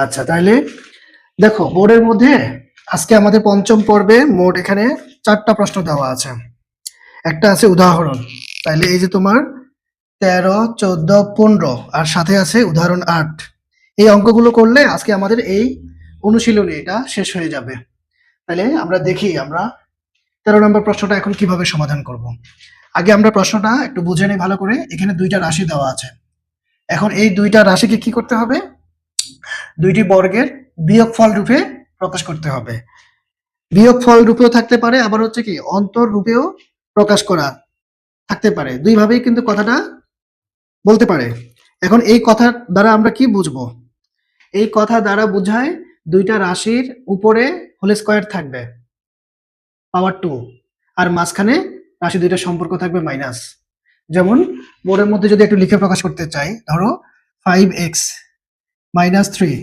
আচ্ছা, তাহলে দেখো বোর্ডের মধ্যে আজকে আমাদের পঞ্চম পর্বে মোট এখানে 4টা প্রশ্ন দেওয়া আছে। একটা আছে উদাহরণ, তাইলে এই যে তোমার 13, 14, 15 আর সাথে আছে উদাহরণ 8। এই অঙ্কগুলো করলে আজকে আমাদের এই অনুশীলনী এটা শেষ হয়ে যাবে। তাহলে আমরা দেখি আমরা 13 নম্বর প্রশ্নটা এখন কিভাবে সমাধান করব। আগে আমরা প্রশ্নটা একটু বুঝে নিই ভালো করে। এখানে 2টা রাশি দেওয়া আছে। এখন এই 2টা রাশিকে কি করতে হবে? 2টি বর্গের বিয়োগফল রূপে প্রকাশ করতে হবে। বিয়োগফল রূপেও থাকতে পারে, আবার হচ্ছে কি অন্তর রূপেও প্রকাশ করা থাকতে পারে। দুইভাবেই কিন্তু কথাটা বলতে পারে। এখন এই কথা দ্বারা আমরা কি বুঝবো? এই কথা দ্বারা বোঝায় 2টা রাশির উপরে হোল স্কয়ার থাকবে পাওয়ার 2, আর মাঝখানে রাশি 2টার সম্পর্ক থাকবে মাইনাস। যেমন বোর্ডের মধ্যে যদি একটু লিখে প্রকাশ করতে চাই, ধরো 5x মাইনাস 3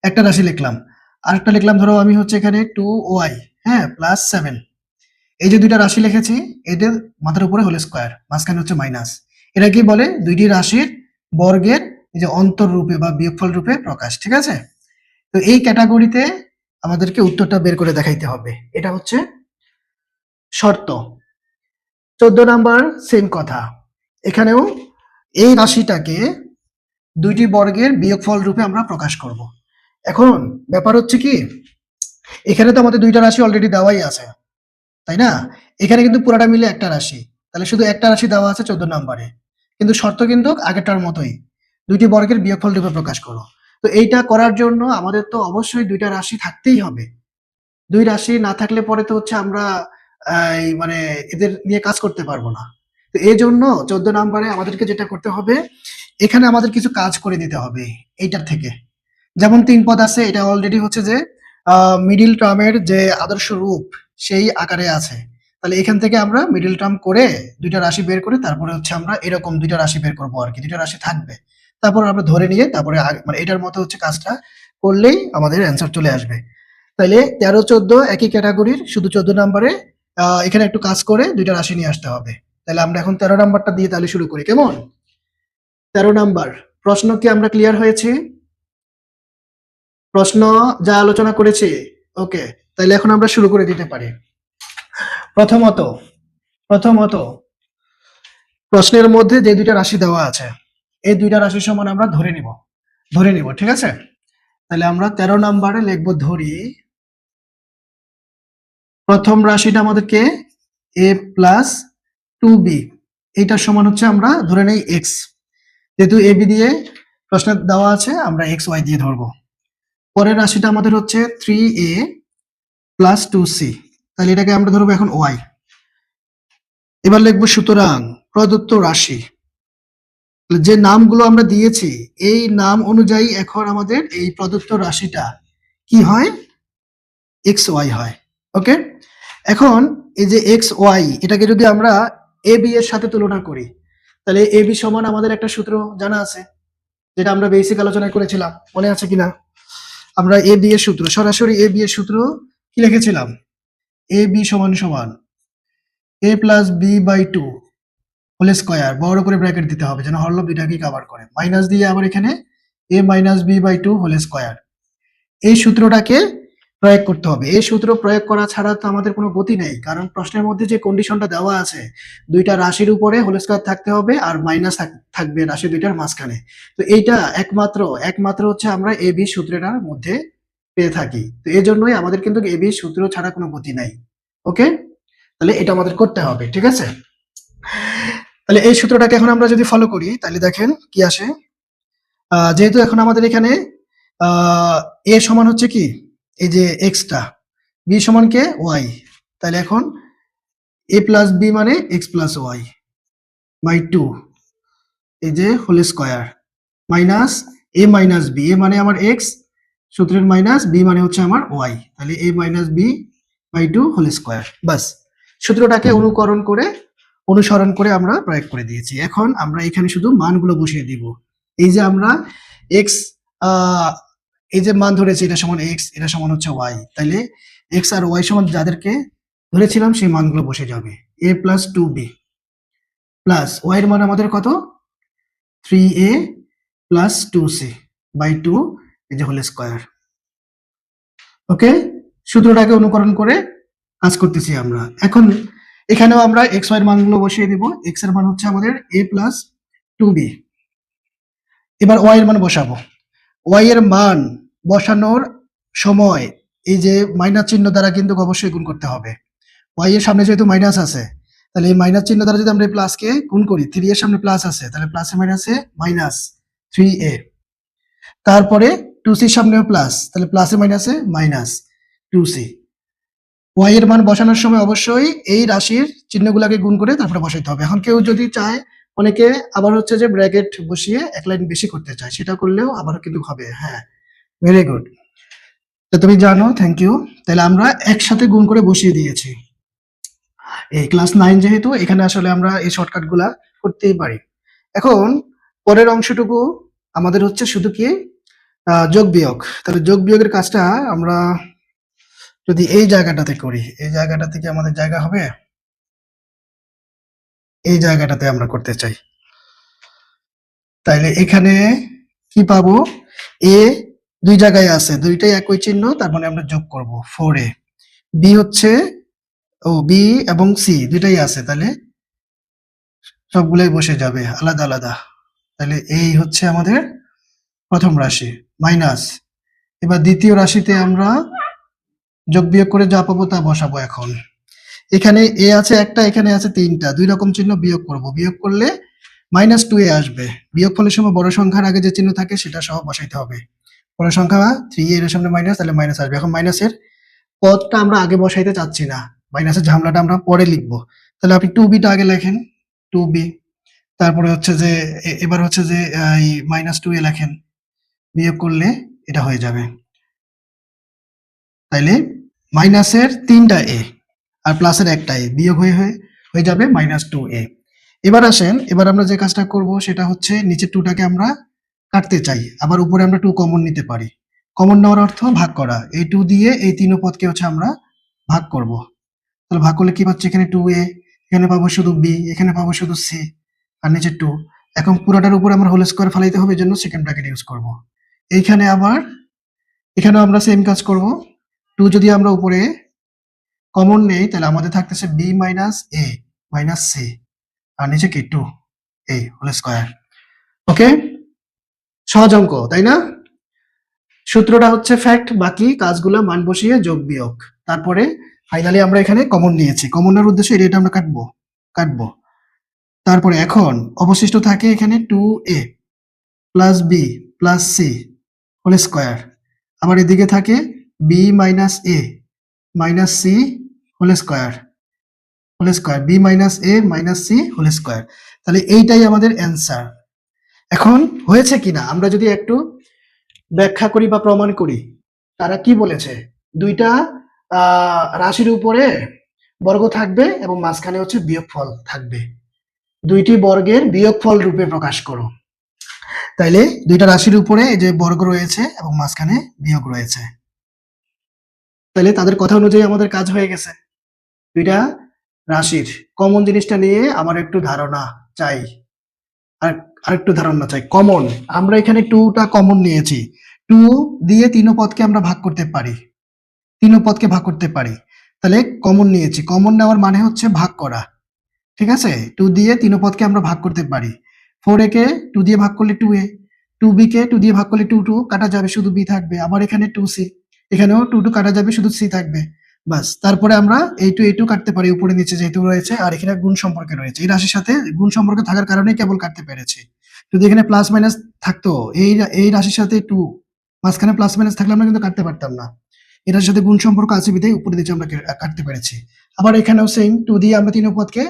একটা রাশি লিখলাম, আরেকটা লিখলাম ধরো আমি হচ্ছে এখানে 2y হ্যাঁ প্লাস 7। এই যে 2টা রাশি লিখেছি, এদের মাথার উপরে হোল স্কয়ার, মাঝখানে হচ্ছে মাইনাস। এটা কি বলে? 2টি রাশির বর্গের এই যে অন্তর রূপে বা বিয়োগফল রূপে প্রকাশ। ঠিক আছে? তো এই ক্যাটাগরিতে আমাদেরকে উত্তরটা বের করে দেখাইতে হবে। এটা হচ্ছে শর্ত। 14 নাম্বার সেম কথা। এখানেও এই রাশিটাকে 2টি বর্গের বিয়োগফল রূপে আমরা প্রকাশ করব। এখন ব্যাপার হচ্ছে কি, এখানে তো আমাদের 2টা রাশি অলরেডি দেওয়াই আছে, তাই না? এখানে কিন্তু পুরাটা মিলে একটা রাশি, তাহলে শুধু একটা রাশি দেওয়া আছে 14 নম্বরে, কিন্তু শর্ত কিন্তু আগেরটার মতোই, 2টি বর্গের বিয়োগফল রূপে প্রকাশ করো। তো এইটা করার জন্য আমাদের তো অবশ্যই 2টা রাশি থাকতেই হবে। 2 রাশি না থাকলে পরে তো হচ্ছে আমরা মানে এদের নিয়ে কাজ করতে পারবো না। তো এই জন্য 14 নম্বরে আমাদেরকে যেটা করতে হবে, এখানে আমাদের কিছু কাজ করে দিতে হবে এইটার থেকে। যেমন 3 পদ আছে, এটা অলরেডি হচ্ছে যে মিডিল টার্মের যে আদর্শ রূপ সেই আকারে আছে। তাহলে এখান থেকে আমরা মিডিল টার্ম করে 2টা রাশি বের করে তারপরে হচ্ছে আমরা এরকম 2টা রাশি বের করবো আর কি, 2টা রাশি থাকবে। তারপর আমরা ধরে নিয়ে তারপরে মানে এটার মতো হচ্ছে কাজটা করলেই আমাদের অ্যান্সার চলে আসবে। তাইলে 13, 14 একই ক্যাটাগরির, শুধু 14 নম্বরে এখানে একটু কাজ করে 2টা রাশি নিয়ে আসতে হবে। তাহলে আমরা এখন 13 নাম্বারটা দিয়ে তাহলে শুরু করি, কেমন? 13 নাম্বার প্রশ্ন কি আমরা ক্লিয়ার হয়েছি? প্রশ্ন যা আলোচনা করেছি ওকে, তাহলে এখন আমরা শুরু করে দিতে পারি। প্রথমত প্রশ্নের মধ্যে যে 2টা রাশি দেওয়া আছে, এই 2টা রাশির সমান আমরা ধরে নিব, ঠিক আছে? তাহলে আমরা 13 নম্বরে লিখব ধরি প্রথম রাশিটা আমাদেরকে a প্লাস 2b, এইটার সমান হচ্ছে আমরা ধরে নেই x। যেহেতু ab দিয়ে প্রশ্নে দেওয়া আছে, আমরা xy দিয়ে ধরবো। পরের রাশিটা আমাদের হচ্ছে 3a প্লাস 2c, তাহলে এটাকে আমরা ধরবো এখন y। এবার লিখবো সুতরাং প্রদত্ত রাশি, যে নামগুলো আমরা দিয়েছি এই নাম অনুযায়ী এখন আমাদের এই প্রদত্ত রাশিটা কি হয়? xy হয়। ওকে, এখন এই যে xy এটাকে যদি আমরা ab এর সাথে তুলনা করি, তাহলে ab সমান আমাদের একটা সূত্র জানা আছে, যেটা আমরা বেসিক আলোচনা করেছিলাম, মনে আছে কিনা? আমরা ab এর সূত্র, সরাসরি ab এর সূত্র কি লিখেছিলাম? ab সমান সমান a plus b by 2 whole square, বড় করে ব্র্যাকেট দিতে হবে যেন হরলব দুইটাকে কভার করে, মাইনাস দিয়ে আবার এখানে a minus b by 2 whole square. এই সূত্রটাকে প্রয়োগ করতে হবে। এই সূত্র প্রয়োগ করা ছাড়া তো আমাদের কোনো গতি নেই, কারণ প্রশ্নের মধ্যে যে কন্ডিশনটা দেওয়া আছে 2টা রাশির উপরে হোল স্কয়ার থাকতে হবে আর মাইনাস থাকবে রাশি 2টার মাঝখানে। তো এইটা একমাত্র হচ্ছে আমরা এ বি সূত্রটার মধ্যে পেয়ে থাকি। তো এই জন্যই আমাদের কিন্তু এ বি সূত্র ছাড়া কোনো গতি নাই। ওকে, তাহলে এটা আমাদের করতে হবে, ঠিক আছে? তাহলে এই সূত্রটাকে এখন আমরা যদি ফলো করি তাহলে দেখেন কি আসে। যেহেতু এখন আমাদের এখানে এ সমান হচ্ছে কি এই যে এক্সটা, বি সমান কে ওয়াই, তাহলে এখন এ প্লাস বি মানে এক্স প্লাস ওয়াই বাই 2, এই যে whole square, minus A minus B, এ মানে আমার এক্স সূত্রের মাইনাস, বি মানে হচ্ছে আমার ওয়াই, তাহলে A minus B by 2 whole square. বাস, সূত্রটাকে অনুসরণ করে আমরা প্রয়োগ করে দিয়েছি। এখন আমরা এখানে শুধু মানগুলো বসিয়ে দিব। এই যে আমরা এক্স এই যে মান ধরেছি এটা সমান এক্স, এটা সমান হচ্ছে ওয়াই, তাহলে এক্স আর ওয়াই সমান যাদেরকে ধরেছিলাম সেই মানগুলো বসে যাবে। এ প্লাস 2b প্লাস ওয়াই এর মান আমাদের কত? 3a প্লাস 2c বাই 2, এই যে হোল স্কয়ার। ওকে, সূত্রটাকে অনুকরণ করে কাজ করতেছি আমরা। এখন এখানেও আমরা এক্স ওয়াই এর মানগুলো বসিয়ে দিব। এক্স এর মান হচ্ছে আমাদের a প্লাস 2b। এবার ওয়াই এর মান বসাবো। ওয়াই এর মান বসানোর সময় এই যে মাইনাস চিহ্ন দ্বারা কিন্তু অবশ্যই গুণ করতে হবে। ওয়াই এর সামনে যেহেতু মাইনাস আছে, তাহলে এই মাইনাস চিহ্ন দ্বারা যদি আমরা প্লাসকে গুণ করি, 3 এর সামনে প্লাস আছে, তাহলে প্লাসে মাইনাসে মাইনাস 3a। তারপরে 2c এর সামনেও প্লাস, তাহলে প্লাসে মাইনাসে মাইনাস 2c। ওয়াই এর মান বসানোর সময় অবশ্যই এই রাশির চিহ্নগুলোকে গুণ করে তারপরে বসাইতে হবে। এখন কেউ যদি চায়, অনেকে আবার হচ্ছে যে ব্র্যাকেট বসিয়ে এক লাইন বেশি করতে চায়, সেটা করলেও আবারও কিন্তু হবে। হ্যাঁ, ভেরি গুড। তো তুমি জানো, থ্যাংক ইউ। তাহলে আমরা একসাথে গুণ করে বসিয়ে দিয়েছি। এই ক্লাস 9 যেহেতু, এখানে আসলে আমরা এই শর্টকাট গুলা করতেই পারি। এখন পরের অংশটুকু আমাদের হচ্ছে শুধু কি যোগ বিয়োগ। তাহলে যোগ বিয়োগের কাজটা আমরা যদি এই জায়গাটাতে করি, এই জায়গাটা থেকে আমাদের জায়গা হবে, এই জায়গাটাতে আমরা করতে চাই। তাইলে এখানে কি পাবো, এ দুই জায়গায় আছে, দুইটাই একই চিহ্ন, তার মানে আমরা যোগ করব 4a। বি হচ্ছে বি এবং সি দুইটাই আছে, তাহলে সবগুলাই বসে যাবে আলাদা আলাদা। তাহলে এই হচ্ছে আমাদের প্রথম রাশি মাইনাস। এবার দ্বিতীয় রাশিতে আমরা যোগ বিয়োগ করে যা পাবো তা বসাবো। এখন এখানে এ আছে একটা, এখানে আছে তিনটা, দুই রকম চিহ্ন বিয়োগ করব। বিয়োগ করলে -2a আসবে। বিয়োগ ফলের সময় বড় সংখ্যার আগে যে চিহ্ন থাকে সেটা সহ বসাইতে হবে। বড় সংখ্যা 3 এর সামনে মাইনাস, তাহলে মাইনাস আসবে। এখন মাইনাসের পদটা আমরা আগে বসাইতে চাচ্ছি না, মাইনাসের ঝামলাটা আমরা পরে লিখবো। তাহলে আপনি 2b টা আগে লেখেন, 2b। তারপরে হচ্ছে যে এবার হচ্ছে যে এই -2a লেখেন, বিয়োগ করলে এটা হয়ে যাবে। তাইলে মাইনাসের 3টা a আর প্লাসের একটা a বিয়োগ হয়ে যাবে -2a। এবার আসেন, এবার আমরা যে কাজটা করব সেটা হচ্ছে নিচের 2টাকে আমরা কাটতে চাই, আবার উপরে আমরা 2 কমন নিতে পারি। কমন নেওয়ার অর্থ ভাগ করা। এই 2 দিয়ে এই তিন পদকে হচ্ছে আমরা ভাগ করব। তাহলে ভাগ করলে কি পাচ্ছি, এখানে 2a, এখানে পাবো শুধু b, এখানে পাবো শুধু c, আর নিচে 2। এখন পুরোটার উপর আমরা হোল স্কয়ার ফেলাইতে হবে, এজন্য সেকেন্ড ব্র্যাকেট ইউজ করব। এইখানে আবার এখানেও আমরা সেম কাজ করব। 2 যদি আমরা উপরে কমন নেই, তাহলে আমাদের থাকতেছে b minus a minus c, আর নিচে কি 2a হোল স্কয়ার। ওকে, সহজ অঙ্ক তাই না? সূত্রটা হচ্ছে ফ্যাক্ট, বাকি কাজগুলো মান বসিয়ে যোগ বিয়োগ। তারপরে ফাইনালি আমরা এখানে কমন নিয়েছি, কমন নেওয়ার উদ্দেশ্যে এটা আমরা কাটবো। তারপরে এখন অবশিষ্ট থাকে এখানে 2a plus b plus c whole square. আবার এদিকে থাকে b minus a minus c whole square b minus a minus c whole square. তাহলে এইটাই আমাদের অ্যান্সার। এখন হয়েছে কিনা আমরা যদি একটু ব্যাখ্যা করি বা প্রমাণ করি। তারা কি বলেছে, দুইটা রাশির উপরে বর্গ থাকবে এবং মাঝখানে হচ্ছে বিয়োগফল থাকবে, দুইটি বর্গের বিয়োগফল রূপে প্রকাশ করো। তাইলে দুইটা রাশির উপরে এই যে বর্গ রয়েছে এবং মাঝখানে বিয়োগ রয়েছে, তাহলে তাদের কথা অনুযায়ী আমাদের কাজ হয়ে গেছে। দুইটা রাশির কমন জিনিসটা নিয়ে আমার একটু ধারণা চাই, আরেকটু ধারণা চাই। কমন, আমরা এখানে 2টা কমন নিয়েছি। 2 দিয়ে তিন পদকে আমরা ভাগ করতে পারি, তাহলে কমন নিয়েছি। কমন নেওয়ার মানে হচ্ছে ভাগ করা, ঠিক আছে? 2 দিয়ে তিন পদকে আমরা ভাগ করতে পারি। 4a কে 2 দিয়ে ভাগ করলে 2a, 2b কে 2 দিয়ে ভাগ করলে 2 কাটা যাবে, শুধু b থাকবে। আবার এখানে 2c, এখানেও 2 কাটা যাবে, শুধু c থাকবে। বাস, তারপরে আমরা এই টু কাটতে পারি উপরে নিচে যেহেতু রয়েছে, আর এখানে গুণ সম্পর্কে রয়েছে। এই রাশির সাথে গুণ সম্পর্ক থাকার কারণে কেবল কাটতে পেরেছি। যদি এখানে প্লাস মাইনাস থাকতো, এই রাশির সাথে 2 মাঝখানে প্লাস মাইনাস থাকলে আমরা কিন্তু কাটতে পারতাম না। এই রাশির সাথে গুণ সম্পর্ক আছে বিধায় উপরে নিচে আমরা কাটতে পেরেছি। আবার এখানেও সেম, 2 দিয়ে আমরা তিন পদকে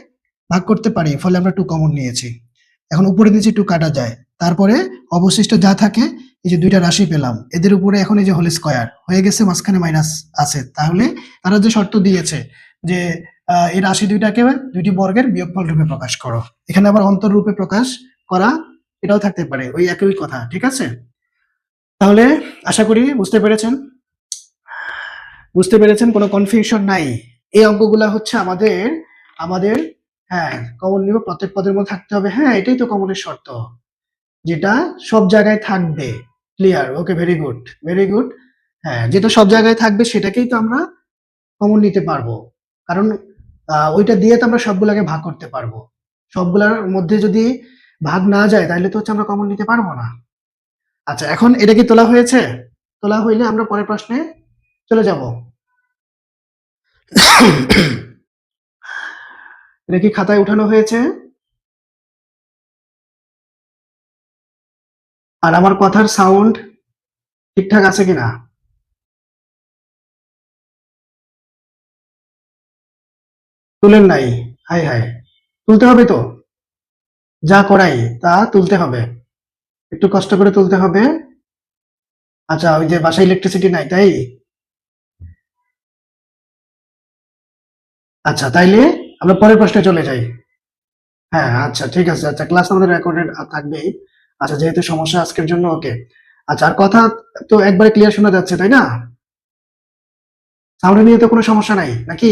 ভাগ করতে পারি, ফলে আমরা 2 কমন নিয়েছি। এখন উপরে নিচে 2 কাটা যায়, তারপরে অবশিষ্ট যা থাকে, এই যে দুইটা রাশি পেলাম, এদের উপরে এখন এই যে হোল স্কয়ার হয়ে গেছে, মাঝখানে মাইনাস আছে। তাহলে তারা যে শর্ত দিয়েছে যে এই রাশি দুইটাকে দুইটি বর্গের বিয়োগফল রূপে প্রকাশ করো, এখানে আবার অন্তর রূপে প্রকাশ করা, এটাও থাকতে পারে, ওই একই কথা। ঠিক আছে, তাহলে আশা করি বুঝতে পেরেছেন, কোনো কনফিউশন নাই। এই অঙ্কগুলা হচ্ছে আমাদের হ্যাঁ কমন নিব, প্রত্যেক পদের মধ্যে থাকতে হবে। হ্যাঁ, এটাই তো কমনের শর্ত, যেটা সব জায়গায় থাকবে। ক্লিয়ার, ওকে, ভেরি গুড, ভেরি গুড। হ্যাঁ, যেটা সব জায়গায় থাকবে সেটাকেই তো আমরা কমন নিতে পারবো, কারণ ওইটা দিয়ে তো আমরা সবগুলাকে ভাগ করতে পারবো। সবগুলার মধ্যে যদি ভাগ না যায় তাহলে তো হচ্ছে আমরা কমন নিতে পারবো না। আচ্ছা, এখন এটা কি তোলা হয়েছে? তোলা হইলে আমরা পরের প্রশ্নে চলে যাব। এটা কি খাতায় উঠানো হয়েছে? আর আমার কথার সাউন্ড ঠিকঠাক আছে কিনা? তুলেন নাই? হায় হায়, তুলতে হবে তো, যা করাই তা তুলতে হবে, একটু কষ্ট করে তুলতে হবে। আচ্ছা, ওই যে বাসায় ইলেকট্রিসিটি নাই তাই? আচ্ছা, তাইলে আমরা পরের প্রশ্নে চলে যাই। হ্যাঁ, আচ্ছা, ঠিক আছে। আচ্ছা, ক্লাস আমাদের রেকর্ডেড থাকবেই। আচ্ছা, যেহেতু সমস্যা আজকের জন্য, ওকে। আচ্ছা, আর কথা তো একবারে ক্লিয়ার শোনা যাচ্ছে তাই না? সাউন্ড নিয়ে তো কোনো সমস্যা নাই নাকি?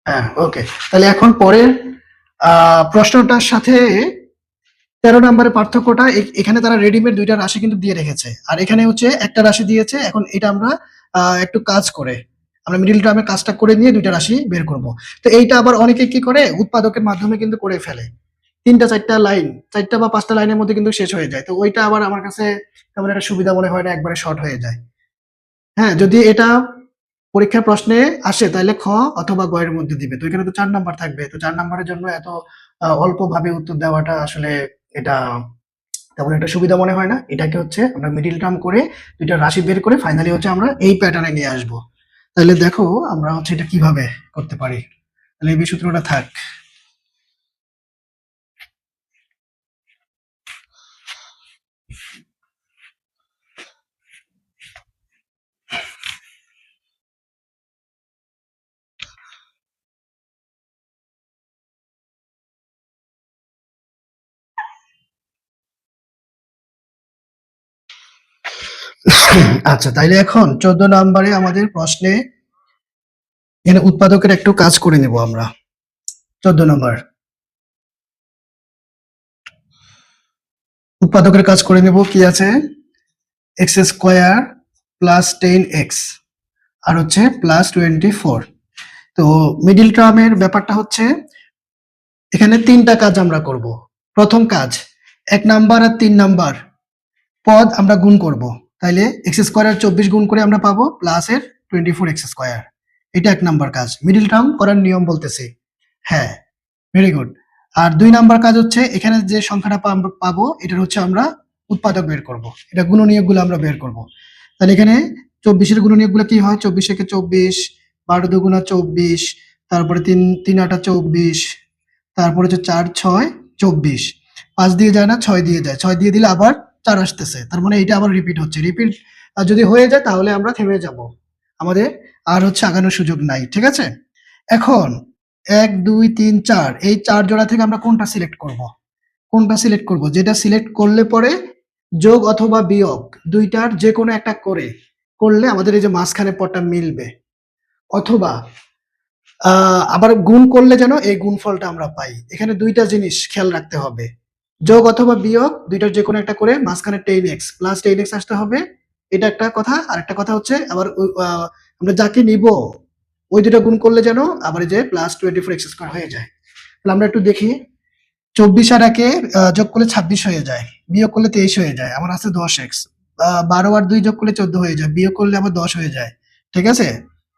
হ্যাঁ, ওকে। তাহলে এখন পরের প্রশ্নটার সাথে 13 নম্বরের পার্থক্যটা, এখানে তারা রেডিমেড দুইটা রাশি কিন্তু দিয়ে রেখেছে, আর এখানে হচ্ছে একটা রাশি দিয়েছে। এখন এটা আমরা একটু কাজ করে, আমরা মিডিল টার্মের কাজটা করে নিয়ে দুইটা রাশি বের করব। তো এইটা আবার অনেকে কি করে, উৎপাদকের মাধ্যমে কিন্তু করে ফেলে। ৩টা ৪টা লাইন, ৪টা বা ৫টা লাইনের মধ্যে কিন্তু শেষ হয়ে যায়। তো ওইটা আবার আমার কাছে তেমন একটা সুবিধা মনে হয় না, একবারে শর্ট হয়ে যায়। হ্যাঁ, যদি এটা পরীক্ষার প্রশ্নে আসে তাহলে খ অথবা গ এর মধ্যে দিবে। তো এখানে তো ৪ নাম্বার থাকবে। তো ৪ নাম্বারের জন্য এত অল্পভাবে উত্তর দেওয়াটা আসলে এটা তেমন একটা সুবিধা মনে হয় না। এটাকে হচ্ছে আমরা মিডল টার্ম করে ২ টা রাশি বের করে ফাইনালি হচ্ছে আমরা এই প্যাটার্নে নিয়ে আসবো। তাহলে দেখো আমরা হচ্ছে এটা কিভাবে করতে পারি। তাহলে এই সূত্রটা থাক। আচ্ছা, তাইলে এখন ১৪ নম্বরে আমাদের প্রশ্নে এখানে উৎপাদকের একটু কাজ করে নেব আমরা। ১৪ নম্বর উৎপাদকের কাজ করে নেব। কি আছে? এক্স স্কোয়ার প্লাস 10x আর হচ্ছে প্লাস 24। তো মিডিল টার্মের ব্যাপারটা হচ্ছে এখানে ৩টা কাজ আমরা করব। প্রথম কাজ, ১ নাম্বার আর ৩ নাম্বার পদ আমরা গুণ করব। তাইলে এক্স স্কোয়ার আর ২৪ গুণ করে আমরা পাবো প্লাস এর 24x স্কোয়ার। এটা ১ নাম্বার কাজ, মিডিল টার্ম করার নিয়ম বলতেছি। হ্যাঁ, ভেরি গুড। আর ২ নাম্বার কাজ হচ্ছে এখানে যে সংখ্যাটা পাবো এটার হচ্ছে আমরা উৎপাদক বের করব। এটা গুণনীয়কগুলো আমরা বের করব। তাহলে এখানে ২৪ এর গুণনীয়কগুলো কি হয়? ২৪ একে ২৪, ১২ দুগুণা ২৪, তারপরে ৩ আটা ২৪, তারপরে হচ্ছে ৪ ৬ ২৪। ৫ দিয়ে যায় না, ৬ দিয়ে যায়। ৬ দিয়ে দিলে আবার ৪ আসতেছে। তার মানে এটা আবার রিপিট হচ্ছে। রিপিট যদি হয়ে যায় তাহলে আমরা থেমে যাব। আমাদের আর হচ্ছে আগানোর সুযোগ নাই। ঠিক আছে? এখন ১, ২, ৩, ৪ এই ৪ জোড়া থেকে আমরা কোনটা সিলেক্ট করব? কোনটা সিলেক্ট করব? যেটা সিলেক্ট করলে পরে যোগ অথবা বিয়োগ ২ টার যেকোনো একটা করলে আমাদের এই যে মাঝখানে পদটা মিলবে। অথবা আবার গুণ করলে যেন এই গুণফলটা আমরা পাই। এখানে ২ টা জিনিস খেয়াল রাখতে হবে। যোগ অথবা বিয়োগ ২ টার যেকোনো একটা করে মাঝখানে 10x প্লাস 10x আসতে হবে। এটা একটা কথা। আরেকটা কথা হচ্ছে আবার আমরা যাকে নিব ওই ২ টা গুণ করলে যেন আবার এই যে প্লাস 24x² হয়ে যায়। তাহলে আমরা একটু দেখি। ২৪ আর ১ এ যোগ করলে ২৬ হয়ে যায়। বিয়োগ করলে ২৩ হয়ে যায়। আমার আছে 10x। ১২ আর ২ যোগ করলে ১৪ হয়ে যায়। বিয়োগ করলে আবার ১০ হয়ে যায়। ঠিক আছে?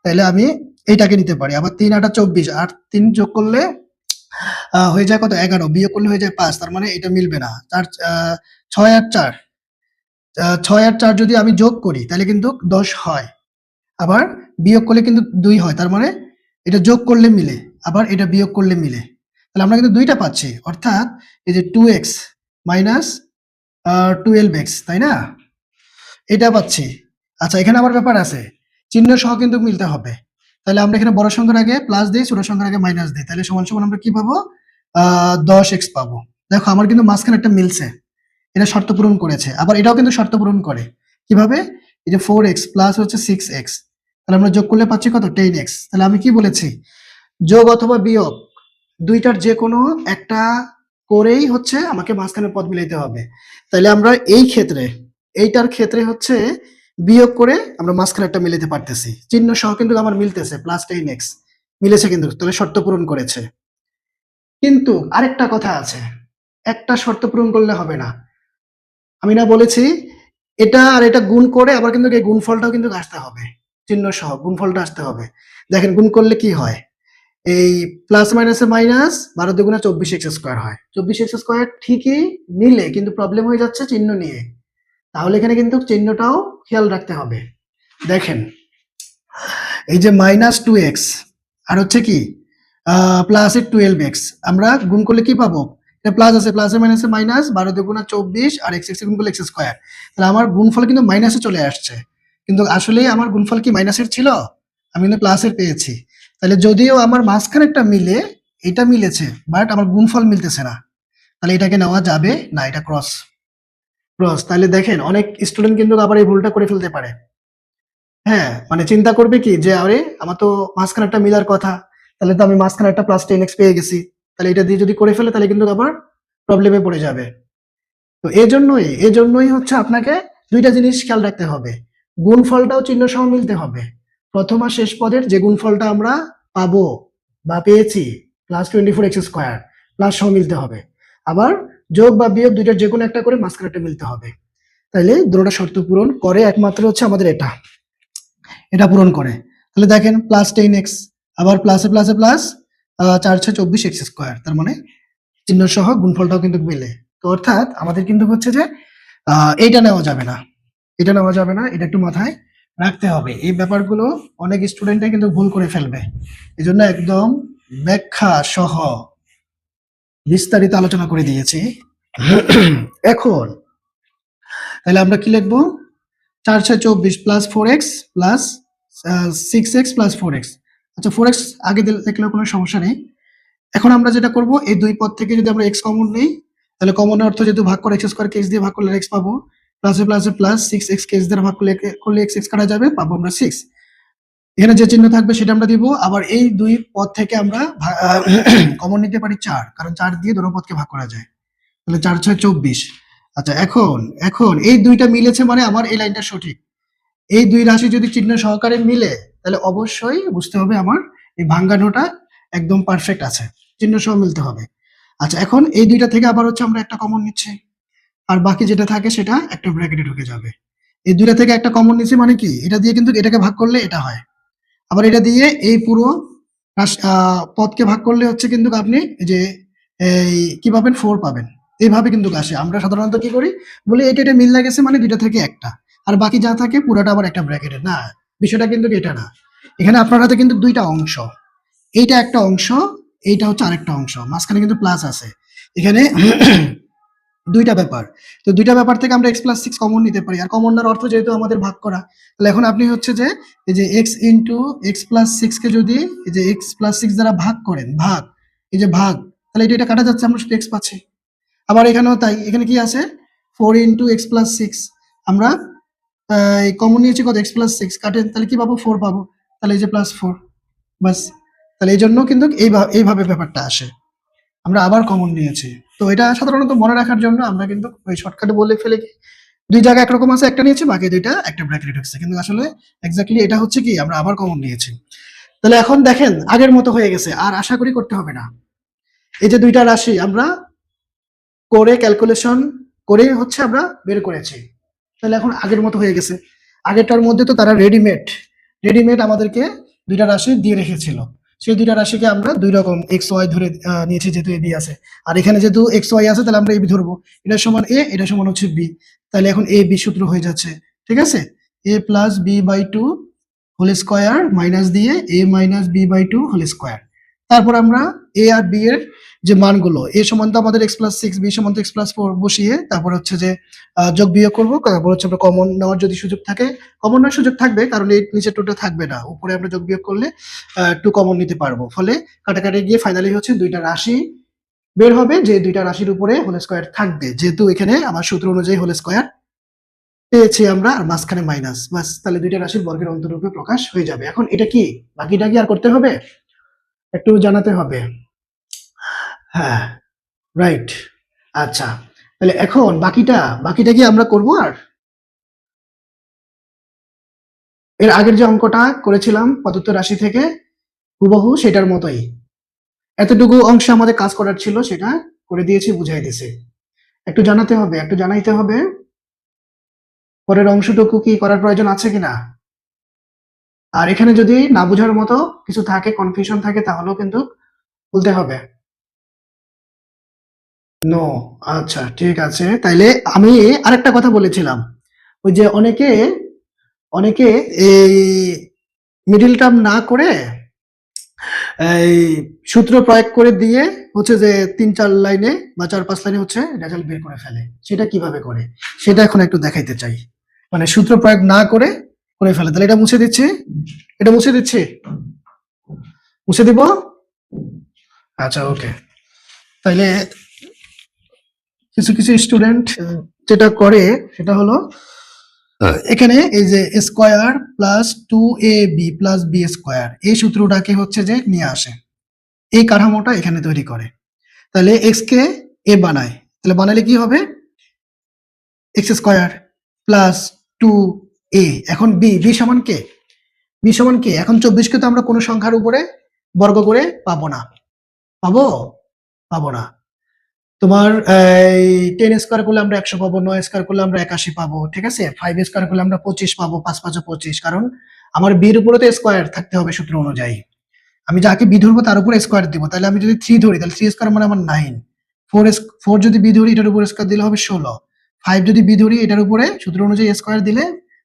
তাইলে আমি এইটাকে নিতে পারি। আবার ৩ আটা ২৪ আর ৩ যোগ করলে হয়ে যায় কত? ১১, বিয়োগ করলে হয়ে যায় ৫। তার মানে এটা মিলবে না। ৪ ৬ আর ৪, ৬ আর ৪ যদি আমি যোগ করি তাহলে কিন্তু ১০ হয়। আবার বিয়োগ করলে কিন্তু ২ হয়। তার মানে এটা যোগ করলে মিলে, আবার এটা বিয়োগ করলে মিলে। তাহলে আমরা কিন্তু ২ টা পাচ্ছি। অর্থাৎ এই যে 2x মাইনাস 12x, তাই না? এটা পাচ্ছি। আচ্ছা, এখানে আবার ব্যাপার আছে। চিহ্ন সহ কিন্তু মিলতে হবে। তাহলে আমরা এখানে বড় সংখ্যার আগে প্লাস দেই, ছোট সংখ্যার আগে মাইনাস দেই। তাহলে সমান, সমান আমরা কি পাবো? ১০x পাবো। দেখো আমার কিন্তু মাঝখানে একটা মিলছে। এটা শর্ত পূরণ করেছে। আবার এটাও কিন্তু শর্ত পূরণ করে। কিভাবে? এই যে 4x প্লাস হচ্ছে 6x, তাহলে আমরা যোগ করলে পাচ্ছি কত? 10x। তাহলে আমি কি বলেছি? যোগ অথবা বিয়োগ ২ টার যেকোনো একটা করেই হচ্ছে আমাকে মাঝখানে পদ মিলাইতে হবে। তাইলে আমরা এই ক্ষেত্রে এইটার ক্ষেত্রে হচ্ছে বিয়োগ করে আমরা মাঝখানে একটা মিলাতে পারতেছি। চিহ্ন সহ কিন্তু আমার মিলতেছে প্লাস 10x মিলেছে কিন্তু, তাহলে শর্ত পূরণ করেছে। কিন্তু আরেকটা কথা আছে, একটা শর্ত পূরণ করলে হবে না। আমি না বলেছি এটা আর এটা গুণ করে আবার কিন্তু এই গুণফলটাও কিন্তু আসতে হবে, চিহ্ন সহ গুণফলটা আসতে হবে। দেখেন গুণ করলে কি হয়, এই প্লাস মাইনাসে মাইনাস 12 দুগুণে 24x স্কয়ার হয়। 24x স্কয়ার ঠিকই মিলে, কিন্তু প্রবলেম হয়ে যাচ্ছে চিহ্ন নিয়ে। তাহলে এখানে কিন্তু চিহ্নটাও খেয়াল রাখতে হবে। দেখেন এই যে -2x আর হচ্ছে কি প্লাস 12x, আমরা গুণ করলে কি পাবো, এটা প্লাস আছে, প্লাসে মাইনাসে মাইনাস, 12 দুগুণে 24 আর x গুণ করলে x স্কয়ার। তাহলে আমার গুণফল কিন্তু মাইনাসে চলে আসছে, কিন্তু আসলে আমার গুণফল কি মাইনাসের ছিল, আমি কিন্তু প্লাসের পেয়েছি। তাহলে যদিও আমার মাঝখানে একটা মিলে, এটা মিলেছে, বাট আমার গুণফল মিলতেছে না, তাহলে এটাকে নেওয়া যাবে না, এটা ক্রস। ক্রস তাহলে দেখেন অনেক স্টুডেন্ট কিন্তু আবার এই ভুলটা করে ফেলতে পারে। হ্যাঁ, মানে চিন্তা করবে কি যে আরে আমার তো মাঝখানে একটা মিলার কথা, তাহলে তো আমি মাঝখানে একটা প্লাস 10x পেয়ে গেছি, তাহলে এটা দিয়ে যদি করে ফেলে তাহলে কিন্তু আবার প্রবলেমে পড়ে যাবে। তো এজন্যই হচ্ছে আপনাকে দুইটা জিনিস খেয়াল রাখতে হবে, গুণফলটাও চিহ্ন সহ মিলতে হবে। প্রথম আর শেষ পদের যে গুণফলটা আমরা পাবো বা পেয়েছি প্লাস 24x স্কয়ার, প্লাস সহ মিলতে হবে। আবার যোগ বা বিয়োগ দুইটার যে কোনো একটা করে মাঝখানেটা মিলতে হবে। তাইলে দুটোটা শর্ত পূরণ করে একমাত্র হচ্ছে আমাদের এটা পূরণ করে। তাহলে দেখেন প্লাস 10x, আবার প্লাসে প্লাসে প্লাস 4/24x স্কয়ার, তার মানে চিহ্ন সহ গুণফলটাও কিন্তু মিলে। তো অর্থাৎ আমাদের কিন্তু হচ্ছে যে এইটা নেওয়া যাবে না, এটা নেওয়া যাবে না, এটা একটু মাথায় রাখতে হবে। এই ব্যাপারগুলো অনেক স্টুডেন্টই কিন্তু ভুল করে ফেলবে, এই জন্য একদম ব্যাখ্যা সহ বিস্তারিত আলোচনা করে দিয়েছি। এখন তাহলে আমরা কি লিখবো, 4/24 plus 4x plus 6x plus 4x। আচ্ছা 4x আগে দেখলেও কোনো সমস্যা নেই। এখন আমরা যেটা করব, এই দুই পদ থেকে যদি আমরা x কমন নেই, তাহলে কমন অর্থ যেহেতু ভাগ করে x স্কয়ার কে x দিয়ে ভাগ করলে x পাবো, প্লাসে প্লাসে প্লাস 6x কে x দ্বারা ভাগ করলে x কাটা যাবে, পাবো আমরা 6। এখানে যে চিহ্ন থাকবে সেটা আমরা দিব। আবার এই দুই পদ থেকে আমরা কমন নিতে পারি 4, কারণ 4 দিয়ে দুটো পদকে ভাগ করা যায়, তাহলে 4/6 = 24। আচ্ছা এখন এই দুইটা মিলেছে মানে আমার এই লাইনটা সঠিক। এই দুই রাশি যদি চিহ্ন সহকারে মিলে তাহলে অবশ্যই বুঝতে হবে আমার এই ভাঙ্গানোটা একদম পারফেক্ট আছে, চিহ্ন সহ মিলতে হবে। আচ্ছা এখন এই দুইটা থেকে আবার হচ্ছে আমরা একটা কমন নিচ্ছি, আর বাকি যেটা থাকে সেটা একটা ব্র্যাকেটে ঢুকে যাবে। এই দুইটা থেকে একটা কমন নিচ্ছি মানে কি, এটা দিয়ে কিন্তু এটাকে ভাগ করলে এটা হয়, আবার এটা দিয়ে এই পুরো পদকে ভাগ করলে হচ্ছে কিন্তু আপনি যে এই কি পাবেন, 4 পাবেন। এইভাবে কিন্তু আসে। আমরা সাধারণত কি করি, বলি এটা মিল লাগেছে মানে দুইটা থেকে একটা, আর বাকি যা থাকে পুরোটা আবার একটা ব্র্যাকেটে। না, বিষয়টা কিন্তু এটা না। এখানে আপনার হাতে কিন্তু দুইটা অংশ, এইটা একটা অংশ, এইটা হচ্ছে আরেকটা অংশ, মাঝখানে কিন্তু প্লাস আছে। এখানে দুইটা ব্যাপার। তো দুইটা ব্যাপার থেকে আমরা x+6 কমন নিতে পারি, আর কমন নেওয়ার অর্থ যেহেতু আমাদের ভাগ করা, তাহলে এখন আপনি হচ্ছে যে এই যে x ইন্টু x+6 কে যদি এই যে x+6 দ্বারা ভাগ করেন, ভাগ, এই যে ভাগ, তাহলে এটা কাটা যাচ্ছে, আমরা শুধু x পাচ্ছি। আবার এখানেও তাই, এখানে কি আছে 4 ইন্টু x+6, আমরা কমন নিয়েছি কত, x+6 কাটেন, তাহলে কি পাবো, 4 পাবো, তাহলে এই যে +4, বাস। তাহলে এই জন্য কিন্তু এইভাবে ব্যাপারটা আসে, আমরা আবার কমন নিয়েছি। তো এটা সাধারণত মনে রাখার জন্য আমরা কিন্তু ওই শর্টকাটে বলে ফেলে কি, দুই জায়গায় একরকম আছে, একটা নিয়েছি, বাকি দুইটা একটা ব্র্যাকেটে ঢুকছে, কিন্তু আসলে এক্স্যাক্টলি এটা হচ্ছে কি আমরা আবার কমন নিয়েছি। তাহলে এখন দেখেন আগের মতো হয়ে গেছে, আর আশা করি করতে হবে না। এই যে দুইটা রাশি আমরা করে ক্যালকুলেশন করে হচ্ছে আমরা বের করেছি, তাহলে এখন আগের মতো হয়ে গেছে। আগেরটার মধ্যে তো তারা রেডিমেড আমাদেরকে দুইটা রাশি দিয়ে রেখেছিল, সেই দুইটা রাশিকে আমরা দুই রকম এক্স ওয়াই ধরে নিয়েছি, যেহেতু এ বি আছে, আর এখানে যেহেতু এক্স ওয়াই আছে তাহলে আমরা এ বি ধরবো, এটা সমান এ, এটা সমান হচ্ছে বি, তাহলে এখন এ বি সূত্র হয়ে যাচ্ছে, ঠিক আছে। A plus B by two whole square minus দিয়ে A minus B by two whole square. তারপর আমরা এ আর বি এর যে মানগুলো, এ সমান তো আমাদের x+6, বি সমান তো x+4 বসিয়ে তারপর হচ্ছে যে যোগ বিয়োগ করবো, তারপর হচ্ছে আমরা কমন নেওয়ার যদি সুযোগ থাকে, কমন নেওয়ার সুযোগ থাকবে, কারণ এই নিচে টুটা থাকবে না, উপরে আমরা যোগ বিয়োগ করলে টু কমন নিতে পারবো, ফলে কাটাকাটি গিয়ে ফাইনালি হচ্ছে দুইটা রাশি বের হবে, যে দুইটা রাশির উপরে হোল স্কোয়ার থাকবে, যেহেতু এখানে আমার সূত্র অনুযায়ী হোল স্কোয়ার পেয়েছি আমরা, আর মাঝখানে মাইনাস, বাস, তাহলে দুইটা রাশির বর্গের অন্তরূপে প্রকাশ হয়ে যাবে। এখন এটা কি, বাকিটা কি আর করতে হবে, একটু জানাতে হবে। হ্যাঁ, রাইট। আচ্ছা, তাহলে এখন বাকিটা কি আমরা করব আর? এর আগের যে অঙ্কটা করেছিলাম পদার্থ রাশি থেকে হুবহু সেটার মতোই। এতটুকু অংশ আমাদের কাজ করার ছিল, সেটা করে দিয়েছি, বুঝাই দিয়েছি। একটু জানাতে হবে, একটু জানাইতে হবে। পরের অংশটুকু কি করার প্রয়োজন আছে কিনা? আর এখানে যদি না বোঝার মতো কিছু থাকে, কনফিউশন থাকে, তাহলেও কিন্তু বলতে হবে। নো। আচ্ছা, ঠিক আছে। তাইলে আমি আরেকটা কথা বলেছিলাম, ওই যে অনেকে অনেকে এই মিডিল টার্ম না করে এই সূত্র প্রয়োগ করে দিয়ে হচ্ছে যে ৩-৪ লাইনে বা ৪-৫ লাইনে হচ্ছে রেজাল্ট বের করে ফেলে। সেটা কিভাবে করে? সেটা এখন একটু দেখাইতে চাই। মানে সূত্র প্রয়োগ না করে করে ফেলে। তাহলে এটা মুছে দিচ্ছি। এটা মুছে দিচ্ছি। মুছে দিব? আচ্ছা, ওকে। তাইলে কিছু স্টুডেন্ট যেটা করে সেটা হলো এখানে এই যে square plus 2ab plus b square এই সূত্রটাকে হচ্ছে যে নিয়ে আসে। এই কাঠামোটা এখানে তৈরি করে। তাহলে x কে a বানায়। তাহলে বানালে কি হবে? x square plus 2a। এখন b সমান কে? b সমান কে? এখন 24 কে তো আমরা কোনো সংখ্যার উপরে বর্গ করে পাবো না। পাবো? পাবো না। তোমার এই 10 স্কয়ার করলে আমরা 100 পাবো, 9 স্কয়ার করলে আমরা 81 পাবো, ঠিক আছে? 5 স্কয়ার করলে আমরা 25 পাবো, 5 5 25, কারণ আমার b এর উপরে তো স্কয়ার থাকতে হবে সূত্র অনুযায়ী। আমি যাকে b ধরবো তার উপরে স্কয়ার দিব। তাহলে আমি যদি 3 ধরি তাহলে 3 স্কয়ার মানে আমার 9। 4 যদি b ধরি এটার উপরে স্কয়ার দিলে হবে 16। 5 যদি b ধরি এটার উপরে সূত্র অনুযায়ী স্কয়ার দিলে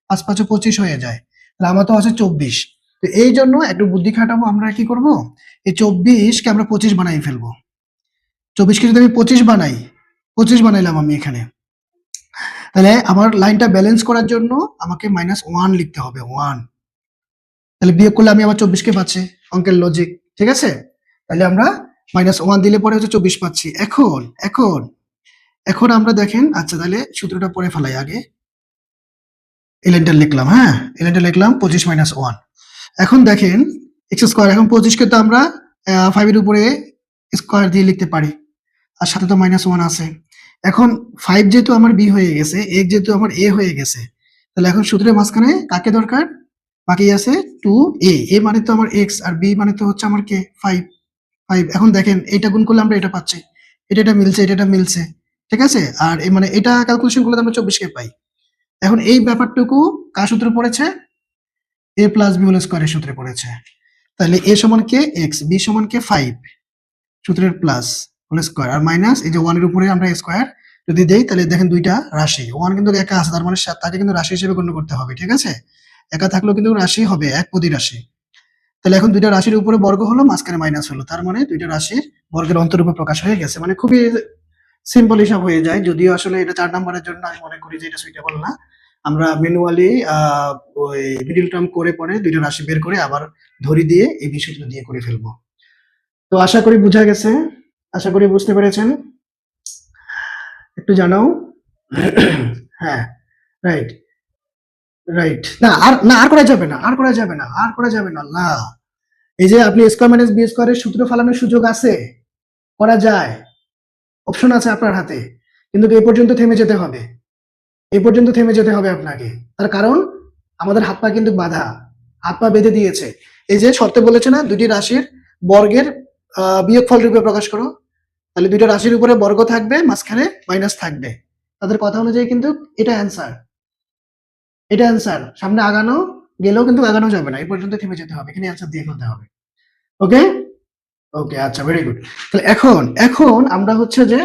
5 5 25 হয়ে যায়। তাহলে আমার তো আছে 24। তো এই জন্য একটু বুদ্ধি খাটাবো, আমরা কি করব? এই 24 কে আমরা 25 বানাই ফেলবো। 24 কে যদি আমি 25 বানাই, 25 বানাইলাম আমি এখানে। তাহলে আমার লাইনটা ব্যালেন্স করার জন্য আমাকে -1 লিখতে হবে, 1। তাহলে বিয়োগ করলে আমি আবার 24 কে পাচ্ছি, অঙ্কের লজিক, ঠিক আছে? তাহলে আমরা -1 দিলে পরে হচ্ছে 24 পাচ্ছি। এখন আমরা দেখেন, আচ্ছা তাহলে সূত্রটা পড়ে ফেলাই আগে। এই লাইনটা লিখলাম, হ্যাঁ? এই লাইনটা লিখলাম 25 -1। এখন দেখেন x স্কয়ার, এখন 25 কে তো আমরা 5 এর উপরে স্কয়ার দিয়ে লিখতে পারি। আর সাথে তো -1 আছে। এখন 5 যেহেতু আমার b হয়ে গেছে, x যেহেতু আমার a হয়ে গেছে, তাহলে এখন সূত্রের মাঝখানে কাকে দরকার? বাকি আছে 2a। a মানে তো আমার x আর b মানে তো হচ্ছে আমার কে 5। এখন দেখেন এটা গুণ করলে আমরা এটা পাচ্ছি। এটা মিলছে, এটা মিলছে। ঠিক আছে? আর মানে এটা ক্যালকুলেশন করলে আমরা 24 কে পাই। এখন এই ব্যাপারটুকু কার সূত্রে পড়েছে? a প্লাস b হোল স্কয়ারের সূত্রে পড়েছে। তাহলে a সমান কে x, b সমান কে 5 সূত্রের প্লাস হোল স্কয়ার আর মাইনাস এই যে 1 এর উপরে আমরা স্কয়ার যদি দেই, তাহলে দেখেন দুইটা রাশি। 1 কিন্তু একা আছে, তার মানে তাকে কিন্তু রাশি হিসেবে গণ্য করতে হবে, ঠিক আছে? একা থাকলেও কিন্তু রাশি হবে, একপদী রাশি। তাহলে এখন দুইটা রাশির উপরে বর্গ হলো, মাঝখানে মাইনাস হলো, তার মানে দুইটা রাশির বর্গের অন্তরূপে প্রকাশ হয়ে গেছে। মানে খুবই সিম্পল হিসাব হয়ে যায়, যদিও আসলে এটা 4 নম্বরের জন্য আমি মনে করি যে এটা সুইটেবল না। আমরা ম্যানুয়ালি ওই মিডল টার্ম করে পরে দুইটা রাশি বের করে আবার ধরি দিয়ে এই বিষয়টা দিয়ে করে ফেলবো। তো আশা করি বোঝা গেছে, আশা করি বুঝতে পেরেছেন। একটু জানাও। হ্যাঁ, রাইট, রাইট। না আর করা যাবে না, আর করা যাবে না, আর করা যাবে না। না, এই যে আপনি স্কয়ার মাইনাস বি স্কয়ারের সূত্র ফেলানোর সুযোগ আছে, করা যায়, অপশন আছে আপনার হাতে, কিন্তু এই পর্যন্ত থেমে যেতে হবে। এই পর্যন্ত থেমে যেতে হবে আপনাকে। তার কারণ আমাদের হাত পা কিন্তু বাঁধা, হাত পা বেঁধে দিয়েছে। এই যে শর্তে বলেছে না দুটি রাশির বর্গের বিয়োগফল রূপে প্রকাশ করো, তাহলে দুইটা রাশির উপরে বর্গ থাকবে, মাঝখানে মাইনাস থাকবে। তাদের কথা অনুযায়ী কিন্তু এটা অ্যান্সার, এটা অ্যান্সার। সামনে আগানো গেলেও কিন্তু আগানো যাবে না, এই পর্যন্ত থেমে যেতে হবে, এখানে অ্যান্সার দিয়ে ফেলতে হবে। ওকে, ওকে, আচ্ছা, ভেরি গুড। তাহলে এখন আমরা হচ্ছে যে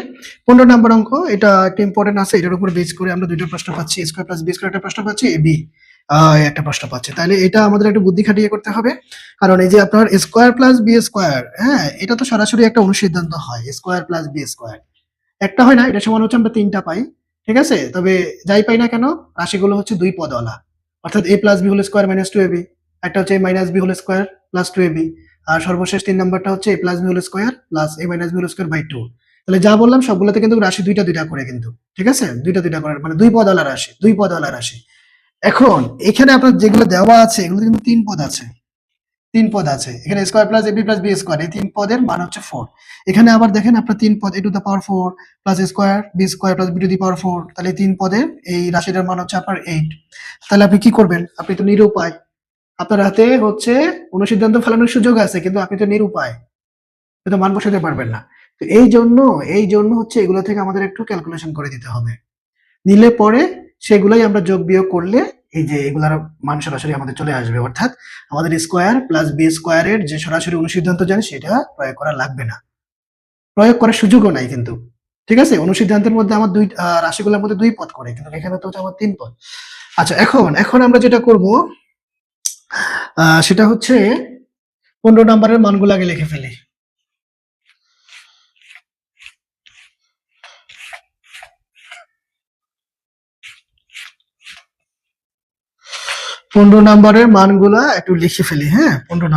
15 নাম্বার অঙ্ক, এটা একটা ইম্পর্টেন্ট আছে, এটার উপর বেস করে আমরা দুইটা প্রশ্ন পাচ্ছি, স্কয়ার প্লাস বি স্কয়ার একটা প্রশ্ন পাচ্ছি, এবি একটা প্রশ্ন পাচ্ছি। তাহলে এটা আমাদের একটু বুদ্ধি খাটিয়ে করতে হবে, কারণ এই যে আপনার স্কয়ার প্লাস বি স্কয়ার, হ্যাঁ, এটা তো সরাসরি একটা অনুসিদ্ধান্ত হয়। স্কয়ার প্লাস বি স্কয়ার একটা হয় না, এটা সমান হচ্ছে আমরা 3টা পাই, ঠিক আছে? তবে যাই পাই না কেন, রাশিগুলো হচ্ছে দুই পদওয়ালা, অর্থাৎ a plus B whole square minus 2ab, একটা হচ্ছে a minus B whole square plus 2ab, আর সর্বশেষ 3 নাম্বারটা হচ্ছে a plus B whole square plus a minus B whole square by 2। তাহলে যা বললাম সবগুলোতে কিন্তু রাশি দুইটা দুইটা করে, কিন্তু ঠিক আছে, দুইটা দুইটা করে, মানে দুই পদওয়ালা রাশি, দুই পদওয়ালা রাশি। এখন এখানে আপনার যেগুলো দেওয়া আছে এগুলো কিন্তু 3 পদ আছে, তিন পদ আছে এখানে, square plus AB plus B square, এই তিন পদের মান হচ্ছে 4। এখানে আবার দেখেন আপনার তিন পদ a to the power 4 plus square B square plus B to the power 4, তাহলে তিন পদের এই রাশিটার মান হচ্ছে আপনার 8। তাহলে আপনি কি করবেন? আপনি তো নিরুপায়, আপনার হাতে হচ্ছে অনুসিদ্ধান্ত ফেলানোর সুযোগ আছে, কিন্তু আপনি তো নিরুপায়, আপনি তো মান বসাতে পারবেন না। তো এই জন্য হচ্ছে এগুলো থেকে আমাদের একটু ক্যালকুলেশন করে দিতে হবে, নিলে পরে সেগুলাই আমরা যোগ বিয়োগ করলে এই যে এগুলার মান সরাসরি আমাদের চলে আসবে, অর্থাৎ আমাদের স্কোয়ার প্লাস বি স্কোয়ারের যে সরাসরি অনুসিদ্ধান্ত জানি সেটা প্রয়োগ করা লাগবে না, প্রয়োগ করার সুযোগও নাই কিন্তু। ঠিক আছে, অনুসিদ্ধান্তের মধ্যে আমার দুই রাশিগুলোর মধ্যে দুই পদ করে, কিন্তু এখানে তো হচ্ছে আমার তিন পদ। আচ্ছা, এখন আমরা যেটা করব সেটা হচ্ছে 15 নম্বরের মানগুলো আগে লিখে ফেলি। 15 নম্বরের মানগুলা একটু লিখে ফেলি। হ্যাঁ, 15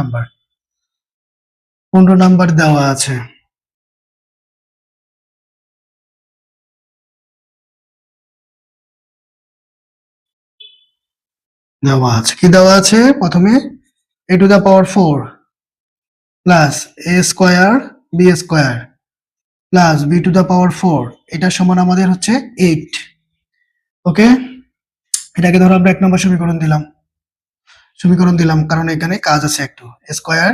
নাম্বার দেওয়া আছে। কি দেওয়া আছে? প্রথমে a to the power 4 plus a square B square plus B to the power 4, এটা সমান আমাদের হচ্ছে 8। ওকে, এটাকে ধরো আমরা 1 নম্বর সমীকরণ দিলাম কারণ এখানে কাজ আছে একটু। Square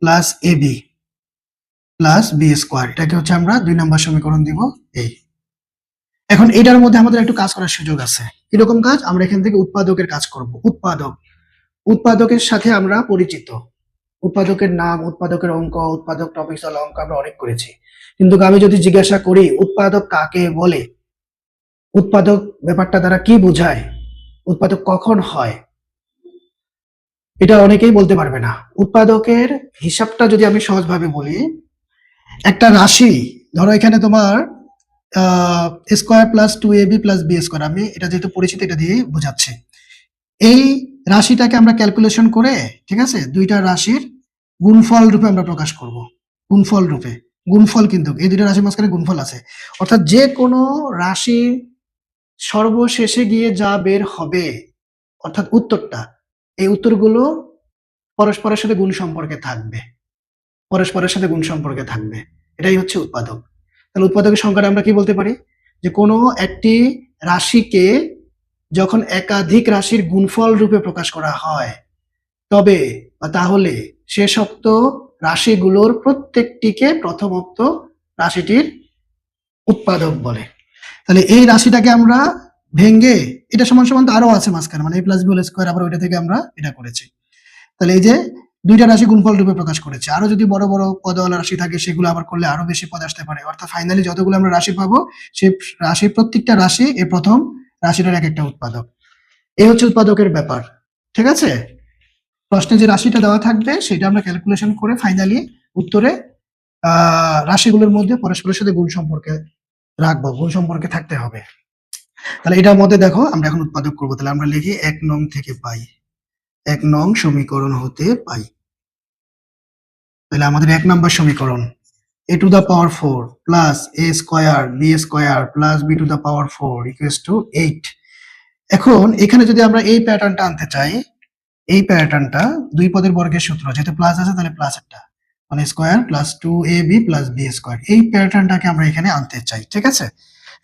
plus A B plus B square, এটাকে হচ্ছে আমরা 2 নম্বর সমীকরণ দিব এই। এখন এটার মধ্যে আমাদের একটু কাজ করার সুযোগ আছে। কিরকম কাজ? আমরা এখান থেকে উৎপাদকের কাজ করব। উৎপাদকের সাথে আমরা পরিচিত, উৎপাদকের নাম, উৎপাদকের অঙ্ক, উৎপাদক টপিক্যাল অঙ্ক আমরা অনেক করেছি, কিন্তু আমি যদি জিজ্ঞাসা করি উৎপাদক কাকে বলে, উৎপাদক ব্যাপারটা দ্বারা কি বোঝায়, উৎপাদক কখন হয়, এটা অনেকেই বলতে পারবে না। উৎপাদকের হিসাবটা যদি আমি সহজভাবে বলি, একটা রাশি ধরো এখানে তোমার square plus 2ab plus B square, আমি এটা যেহেতু পরিচিত এটা দিয়ে বোঝাচ্ছি। এই রাশিটাকে আমরা ক্যালকুলেশন করে, ঠিক আছে, দুইটা রাশির গুণফল রূপে আমরা প্রকাশ করব। গুণফল রূপে, গুণফল কিন্তু এই দুইটা রাশির মাঝখানে গুণফল আছে, অর্থাৎ যে কোনো রাশি সর্বশেষে গিয়ে যা বের হবে, অর্থাৎ উত্তরটা, এই উত্তরগুলো পরস্পরের সাথে গুণ সম্পর্কে থাকবে, এটাই হচ্ছে উৎপাদক। তাহলে উৎপাদকের সংখ্যাটা আমরা কি বলতে পারি? যে কোনো একটি রাশিকে যখন একাধিক রাশির গুণফল রূপে প্রকাশ করা হয় তবে বা তাহলে শেষোক্ত রাশিগুলোর প্রত্যেকটিকে প্রথমোক্ত রাশিটির উৎপাদক বলে। তাহলে এই রাশিটাকে আমরা ভেঙে, এটা সমান সমান তো আরো আছে মাঝখানে, মানে a plus B whole square, আবার ওইটা থেকে আমরা এটা করেছি। তাহলে এই যে দুইটা রাশি গুণফল রূপে প্রকাশ করেছে, আরো যদি বড় বড় পদওয়ালা রাশি থাকে সেগুলো আবার করলে আরো বেশি পদ আসতে পারে, অর্থাৎ ফাইনালি যতগুলো আমরা রাশি পাবো সেই রাশির প্রত্যেকটা রাশি এই প্রথম রাশিটার এক একটা উৎপাদক। এই হচ্ছে উৎপাদকের ব্যাপার। ঠিক আছে, প্রশ্নে যে রাশিটা দেওয়া থাকবে সেটা আমরা ক্যালকুলেশন করে ফাইনালি উত্তরে রাশিগুলোর মধ্যে পরস্পরের সাথে গুণ সম্পর্কে রাখবো, গুণ সম্পর্কে থাকতে হবে। তাহলে এটার মধ্যে দেখো আমরা এখন উৎপাদক করবো। তাহলে আমরা লিখি 1 নং থেকে পাই, 1 নং সমীকরণ হতে পাই। তাহলে আমাদের 1 নম্বর সমীকরণ a to the power 4 plus a square B square plus B to the power 4 equals to 8। এখন এখানে যদি আমরা এই প্যাটার্নটা আনতে চাই, এই প্যাটার্নটা দুই পদের বর্গের সূত্র, যেহেতু প্লাস আছে তাহলে প্লাস একটা, মানে square plus 2ab plus B square, এই প্যাটার্নটাকে আমরা এখানে আনতে চাই। ঠিক আছে,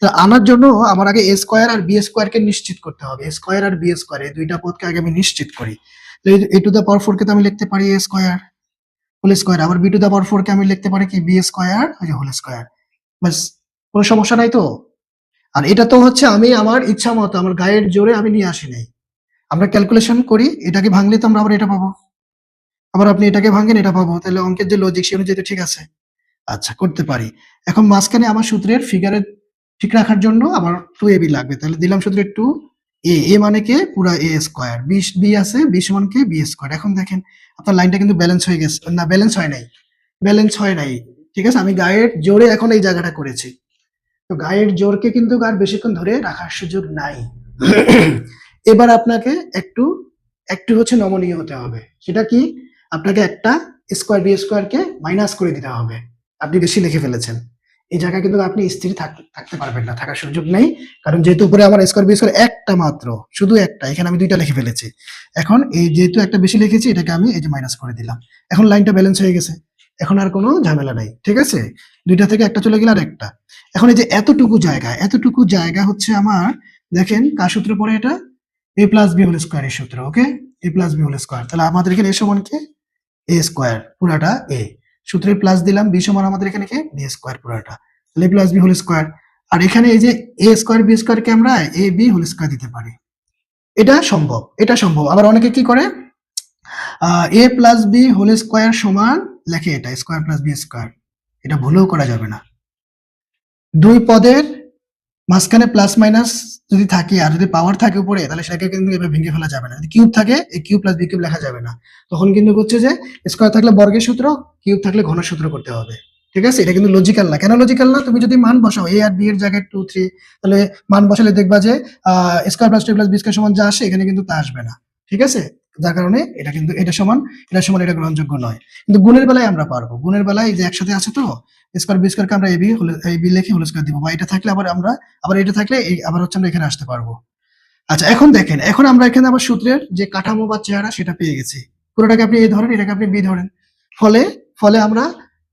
তো আনার জন্য আমার আগে a স্কোয়ার আর বি স্কোয়ার কে নিশ্চিত করতে হবে। a স্কোয়ার আর বি স্কোয়ার এই দুইটা পদকে আগে আমি নিশ্চিত করি। তো a টু দা পাওয়ার 4 কে তো আমি লিখতে পারি a স্কোয়ার হোল স্কোয়ার, আবার বি টু দা পাওয়ার 4 কে আমি লিখতে পারি কি বি স্কোয়ার হোল স্কোয়ার, বাস, কোনো সমস্যা নাই তো। আর এটা তো হচ্ছে আমি আমার ইচ্ছা মতো, আমার গায়ের জোরে আমি নিয়ে আসি নাই, আমরা ক্যালকুলেশন করি, এটাকে ভাঙলে তো আমরা আবার এটা পাবো, আবার আপনি এটাকে ভাঙেন এটা পাবো, তাহলে অঙ্কের যে লজিক সে অনুযায়ী তো ঠিক আছে। আচ্ছা, করতে পারি। এখন মাঝখানে আমার সূত্রের ফিগারে ঠিক রাখার জন্য আমার 2ab লাগবে, তাহলে দিলাম সূত্রে 2a মানে কে পুরা a স্কোয়ার, b আছে b সমান কে b স্কোয়ার। এখন দেখেন আপনার লাইনটা কিন্তু ব্যালেন্স হয়ে গেছে, না ব্যালেন্স হয় নাই, ঠিক আছে, আমি গায়ের জোরে এখন এই জায়গাটা করেছি, তো গায়ের জোরকে কিন্তু আর বেশিক্ষণ ধরে রাখার সুযোগ নাই। এবার আপনাকে একটু একটু হচ্ছে নমনীয় হতে হবে। সেটা কি? আপনাকে একটা স্কোয়ার বি স্কোয়ার কে মাইনাস করে দিতে হবে, আপনি বেশি লিখে ফেলেছেন। এই জায়গায় কিন্তু আপনি স্থির থাকতে পারবেন না, থাকার সুযোগ নেই। কারণ যেহেতু উপরে আমার স্কোয়ার বি স্কোয়ার একটা মাত্র, শুধু একটা, এখানে আমি দুইটা লিখে ফেলেছি। এখন এই যেহেতু একটা বেশি লিখেছি, এটাকে আমি এই যে মাইনাস করে দিলাম। এখন লাইনটা ব্যালেন্স হয়ে গেছে, এখন আর কোনো ঝামেলা নাই, ঠিক আছে। দুইটা থেকে একটা চলে গেল আর একটা। এখন এই যে এতটুকু জায়গা হচ্ছে আমার, দেখেন কার সূত্র পড়ে এটা, এ প্লাস বি হোল স্কোয়ারের সূত্র। ওকে, এ প্লাস বি হোল স্কোয়ার, তাহলে আমাদের এখানে এ সমান কি, এ স্কোয়ার পুরাটা এ, সূত্রে প্লাস দিলাম, বি সমান আমাদের এখানে কি, বি স্কোয়ার পুরাটা, তাহলে প্লাস বি হোল স্কোয়ার। আর এখানে এই যে এ স্কোয়ার বি স্কোয়ার কে আমরা এ বি হোল স্কোয়ার দিতে পারি, এটা সম্ভব, এটা সম্ভব। আবার অনেকে কি করে, এ প্লাস বি হোল স্কোয়ার সমান লেখে এটা স্কোয়ার প্লাস বি স্কোয়ার, এটা ভুলেও করা যাবে না। দুই পদের মাঝখানে প্লাস মাইনাস যদি থাকে আর যদি পাওয়ার থাকে উপরে, তাহলে সেটাকে কিন্তু এভাবে ভেঙে ফেলা যাবে না। যদি কিউব থাকে, এই কিউব প্লাস বি কিউব লেখা যাবে না, তখন কিন্তু হচ্ছে যে স্কোয়ার থাকলে বর্গের সূত্র, কিউব থাকলে ঘনের সূত্র করতে হবে, ঠিক আছে। এটা কিন্তু লজিক্যাল না। কেন লজিক্যাল না? তুমি যদি মান বসাও এ আর বি এর জায়গায় 2 3, তাহলে মান বসালে দেখবা যে square plus 2 plus B square সমান যা আসে, এখানে কিন্তু তা আসবে না, ঠিক আছে। যার কারণে এটা কিন্তু এটা সমান এটা গ্রহণযোগ্য নয়। কিন্তু গুণের বেলায় আমরা পারবো, গুণের বেলায় এই যে একসাথে আছে তো, স্কোয়ার বি স্কোয়ারকে আমরা এ বি লিখে হোল স্কোয়ার দিব, বা এটা থাকলে আবার এটা থাকলে আবার হচ্ছে আমরা এখানে আসতে পারবো। আচ্ছা, এখন দেখেন, এখন আমরা এখানে আবার সূত্রের যে কাঠামো বা চেহারা সেটা পেয়ে গেছি। পুরোটাকে আপনি এ ধরেন, এটাকে আপনি বি ধরেন, ফলে ফলে আমরা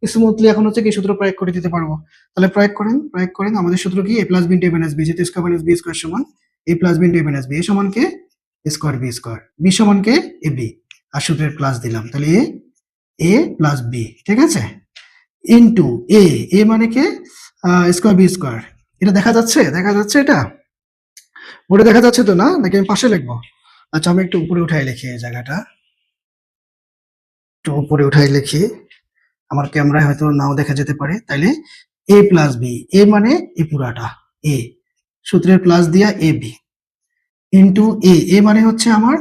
স্মুথলি এখন হচ্ছে কি সূত্র প্রয়োগ করে দিতে পারবো। তাহলে প্রয়োগ করেন আমাদের সূত্র কি, A plus B into A minus B, যেহেতু স্কোয়ার মাইনাস বি স্কোয়ার সমান এ প্লাস বি ইন্টু এ মাইনাস বি, এ সমান কে স্কোয়ার বি স্কোয়ার, বি সমান কে এ বি, আর সূত্রের প্লাস দিলাম, তাহলে এ প্লাস বি, ঠিক আছে, ইন্টু এ মানে কে স্কোয়ার বি স্কোয়ার। এটা দেখা যাচ্ছে এটা বোর্ডে দেখা যাচ্ছে তো, না নাকি আমি পাশে লিখবো? আচ্ছা, আমি একটু উপরে উঠাই লিখি, এই জায়গাটা একটু উপরে উঠাই লিখি, আমার ক্যামেরায় হয়তো নাও দেখা যেতে পারে। তাইলে এ প্লাস বি, এ মানে এ পুরাটা এ, সূত্রের প্লাস দিয়া এ বি, ইন্টু এ মানে হচ্ছে আমার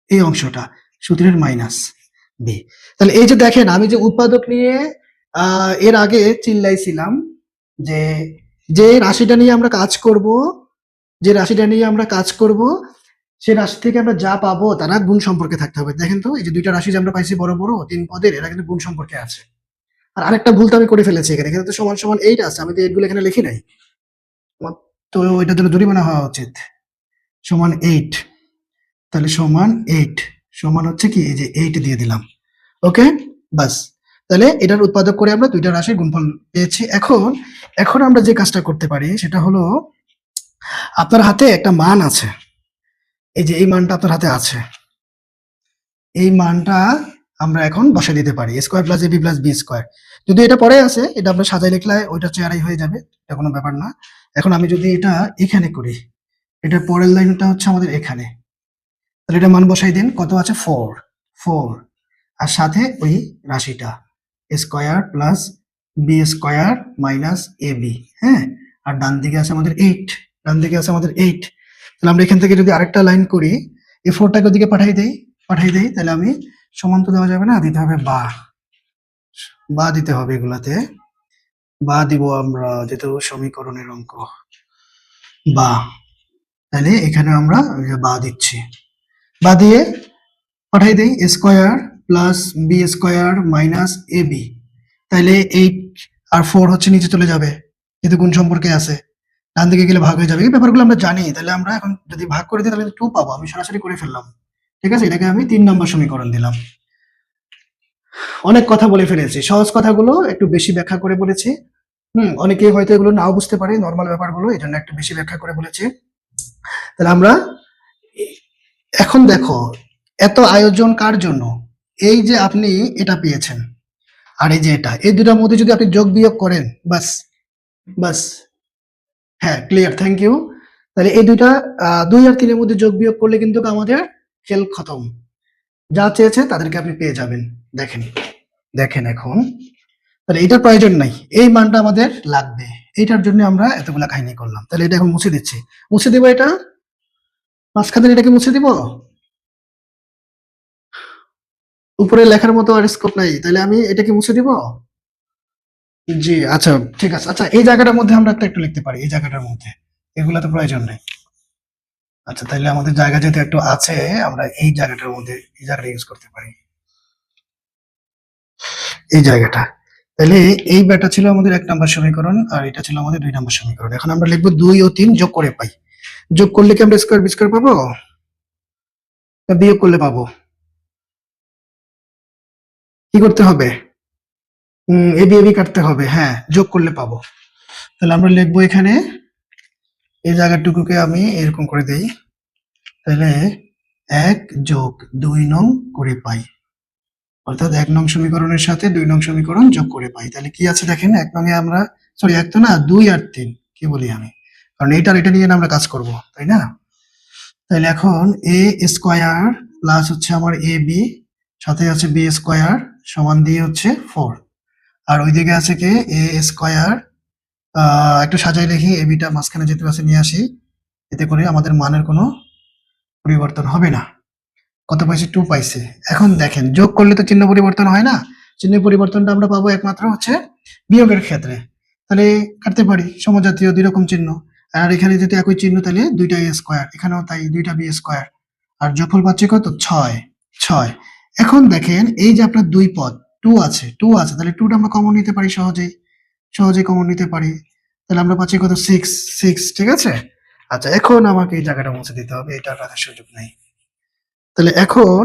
এই অংশটা, সূত্রের মাইনাস বি। তাহলে এই যে দেখেন, আমি যে উৎপাদক নিয়ে এর আগে চিল্লাইছিলাম যে যে রাশিটা নিয়ে আমরা কাজ করব, সে রাশি থেকে আমরা যা পাবো তারা গুণ সম্পর্কে থাকতে হবে। দেখেন তো, এই যে দুইটা রাশি যে আমরা পাইছি বড় বড় 3 পদের, এরা কিন্তু গুণ সম্পর্কে আছে। আর আরেকটা ভুল তো আমি করে ফেলেছি, এখানে তো সমান সমান 8 আছে, আমি তো 8 গুলো এখানে লিখি নাই। তো এটার জন্য জরিমানা হওয়া উচিত। সমান 8, তাহলে সমান 8 সমান হচ্ছে কি, এই যে 8 দিয়ে দিলাম। ওকে, বাস। তাহলে এটার উৎপাদক করে আমরা দুইটা রাশির গুণফল পেয়েছি। এখন আমরা যে কাজটা করতে পারি সেটা হলো, আপনার হাতে একটা মান আছে, এই যে এই মানটা আপনার হাতে আছে, এই মানটা আমরা এখন বসাই দিতে পারি, square plus AB plus B square. যদি এটা পরে আছে, এটা আমরা সাজাই লিখলে ওইটা চেয়ারাই হয়ে যাবে, এটা কোনো ব্যাপার না। এখন আমি যদি এটা এখানে করি, এটা পরের লাইনটা হচ্ছে আমাদের এখানে, তাহলে এটা মান বসাই দিন, কত আছে 4, আর সাথে ওই রাশিটা square plus B square minus A B, হ্যাঁ। আর ডান দিকে আছে আমাদের 8, তাহলে আমরা এখান থেকে যদি আরেকটা লাইন করি, এই 4টাকে ওদিকে পাঠাই দেই, তাহলে আমি সমান তো দেওয়া যাবে না, দিতে হবে বা দিতে হবে, এগুলাতে বা দিব আমরা, যেহেতু সমীকরণের অঙ্ক বা, তাহলে এখানে আমরা বা দিচ্ছি, বা দিয়ে পাঠাই দেই square plus B square minus A B, তাহলে 8 আর 4 হচ্ছে নিচে চলে যাবে, যেহেতু গুণ সম্পর্কে আছে, ডান দিকে গেলে ভাগ হয়ে যাবে। এই ব্যাপারগুলো আমরা জানি, তাহলে আমরা এখন যদি ভাগ করে দিই তাহলে 2 পাবো, আমি সরাসরি করে ফেললাম, ঠিক আছে। এটাকে আমি 3 নম্বর সমীকরণ দিলাম। অনেক কথা বলে ফেলেছি, সহজ কথাগুলো একটু বেশি ব্যাখ্যা করে বলেছি। অনেকে হয়তো এগুলো নাও বুঝতে পারে, নর্মাল ব্যাপারগুলো, এই জন্য একটু বেশি ব্যাখ্যা করে বলেছি। তাহলে আমরা এখন দেখো, এত আয়োজন কার জন্য? এই যে আপনি এটা পেয়েছেন, আর এই যে এটা, এই দুটার মধ্যে যদি আপনি যোগ বিয়োগ করেন, বাস, হ্যাঁ, ক্লিয়ার, থ্যাংক ইউ। তাহলে এই দুইটা 2 আর 3 এর মধ্যে যোগ বিয়োগ করলে কিন্তু আমাদের খেল খতম, যা চেয়েছে তাদেরকে আপনি পেয়ে যাবেন। দেখেন এখন, তাহলে এটার প্রয়োজন নাই, এই মানটা আমাদের লাগবে, এইটার জন্য আমরা এতগুলা কাহিনী করলাম। তাহলে এটা এখন মুছে দিচ্ছি, মুছে দিব, এটা মাঝখানে এটাকে মুছে দিব, উপরে লেখার মতো আর স্কোপ নাই, তাহলে আমি এটাকে মুছে দিব। জি, আচ্ছা, ঠিক আছে। আচ্ছা, এই জায়গাটার মধ্যে আমরা একটু লিখতে পারি, এই জায়গাটার মধ্যে, এগুলা তো প্রয়োজন নেই। আচ্ছা, তাহলে আমাদের জায়গা যেহেতু একটু আছে, আমরা এই জায়গাটা ইউজ করতে পারি, এই জায়গাটা। তাহলে এই ব্যাটা ছিল আমাদের 1 নম্বর সমীকরণ আর এটা ছিল আমাদের 2 নম্বর সমীকরণ। এখন আমরা লিখবো 2 ও 3 যোগ করে পাই। যোগ করলে কি আমরা স্কয়ার বি স্কয়ার পাবো, না বিয়োগ করলে পাবো? কি করতে হবে? এ বি কাটতে হবে। হ্যাঁ, যোগ করলে পাবো। তাহলে আমরা লিখবো এখানে এই জায়গাটুকুকে আমি এরকম করে দেই। তাহলে 1 যোগ 2 নং করে পাই, অর্থাৎ 1 নং সমীকরণের সাথে 2 নং সমীকরণ যোগ করে পাই। তাহলে কি আছে দেখেন, 1 নং এ আমরা সরি 1 তো না 2 আর 3 কি বলি আমি, কারণ এটা আর এটা নিয়ে আমরা কাজ করব, তাই না? তাহলে এখন এ স্কয়ার প্লাস হচ্ছে আমার এ বি সাথে আছে বি স্কয়ার সমান দিয়ে হচ্ছে 4, আর ওইদিকে আছে কি এ স্কয়ার, একটু সাজাই লিখি, এ বিটা মাঝখানে যেতে পাশে নিয়ে আসি, এতে করে আমাদের মানের কোনো পরিবর্তন হবে না। কত পাইছে? 2 পাইছে। এখন দেখেন যোগ করলে তো চিহ্ন পরিবর্তন হয় না, চিহ্ন পরিবর্তনটা আমরা পাবো একমাত্র হচ্ছে বিয়োগের ক্ষেত্রে। তাহলে কাটতে পারি, সমজাতীয় দুই রকম চিহ্ন, আর এখানে যদি একই চিহ্ন তাহলে দুইটা এ স্কয়ার, এখানেও তাই দুইটা বি স্কয়ার, আর যোগফল পাচ্ছি কত? 6। এখন দেখেন এই যে আপনার দুই পদ 2 আছে, তাহলে 2টা আমরা কমন নিতে পারি সহজেই কমন নিতে পারি। তাহলে আমরা পাচ্ছি কত? 6। ঠিক আছে। আচ্ছা, এখন আমাকে এই জায়গাটা মুছে দিতে হবে, এটা রাখার সুযোগ নাই। তাহলে এখন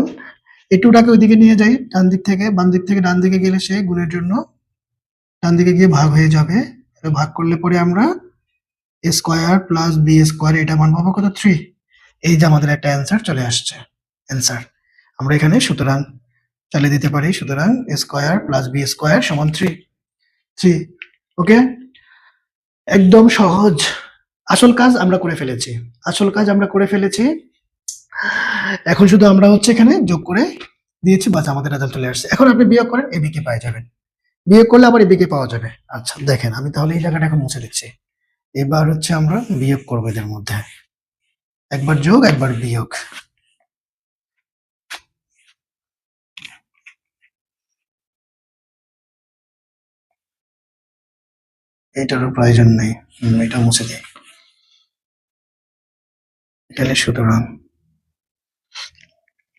এই 2টাকে ওইদিকে নিয়ে যাই, ডান দিক থেকে বাম দিক থেকে ডান দিকে গেলে সে গুণের জন্য ডান দিকে গিয়ে ভাগ হয়ে যাবে। তাহলে ভাগ করলে পরে আমরা এ স্কয়ার প্লাস বি স্কয়ার এটা মান পাবো কত? 3। এই যে আমাদের একটা অ্যান্সার চলে আসছে। অ্যান্সার আমরা এখানে সুতরাং চালিয়ে দিতে পারি, সুতরাং এ স্কয়ার প্লাস বি স্কয়ার সমান 3। ওকে, একদম সহজ। আসল কাজ আমরা করে ফেলেছি। এখন শুধু আমরা হচ্ছে এখানে যোগ করে দিয়েছি, বাস আমাদের রেজাল্ট চলে আসছে। এখন আপনি বিয়োগ করেন, এবি কে পেয়ে যাবেন, বিয়োগ করলে আবার এবি কে পাওয়া যাবে। আচ্ছা দেখেন, আমি তাহলে এই জায়গাটা এখন মুছে দিচ্ছি। এবার হচ্ছে আমরা বিয়োগ করবো এদের মধ্যে, একবার যোগ একবার বিয়োগ। এটারও প্রয়োজন নেই, এটা মুছে দিই। তাহলে সুতরাং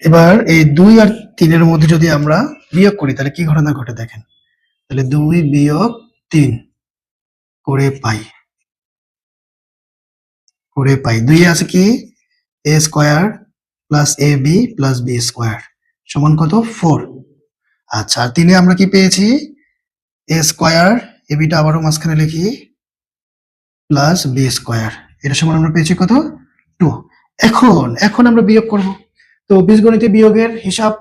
এবার এই 2 আর 3 মধ্যে যদি আমরা বিয়োগ করি তাহলে কি ঘটনা ঘটে দেখেন। তাহলে 2 বিয়োগ 3 করে পাই 2 এ আছে কি এ square plus A B plus B square সমান কত? 4। আচ্ছা, আর 3 এ আমরা কি পেয়েছি? এ স্কয়ার, এ বিটা আবারও মাঝখানে লিখি, প্লাস বি স্কয়ার, এটা সমান আমরা পেয়েছি কত? 2। এখন আমরা বিয়োগ করব। তো বীজগণিতে বিয়োগের হিসাব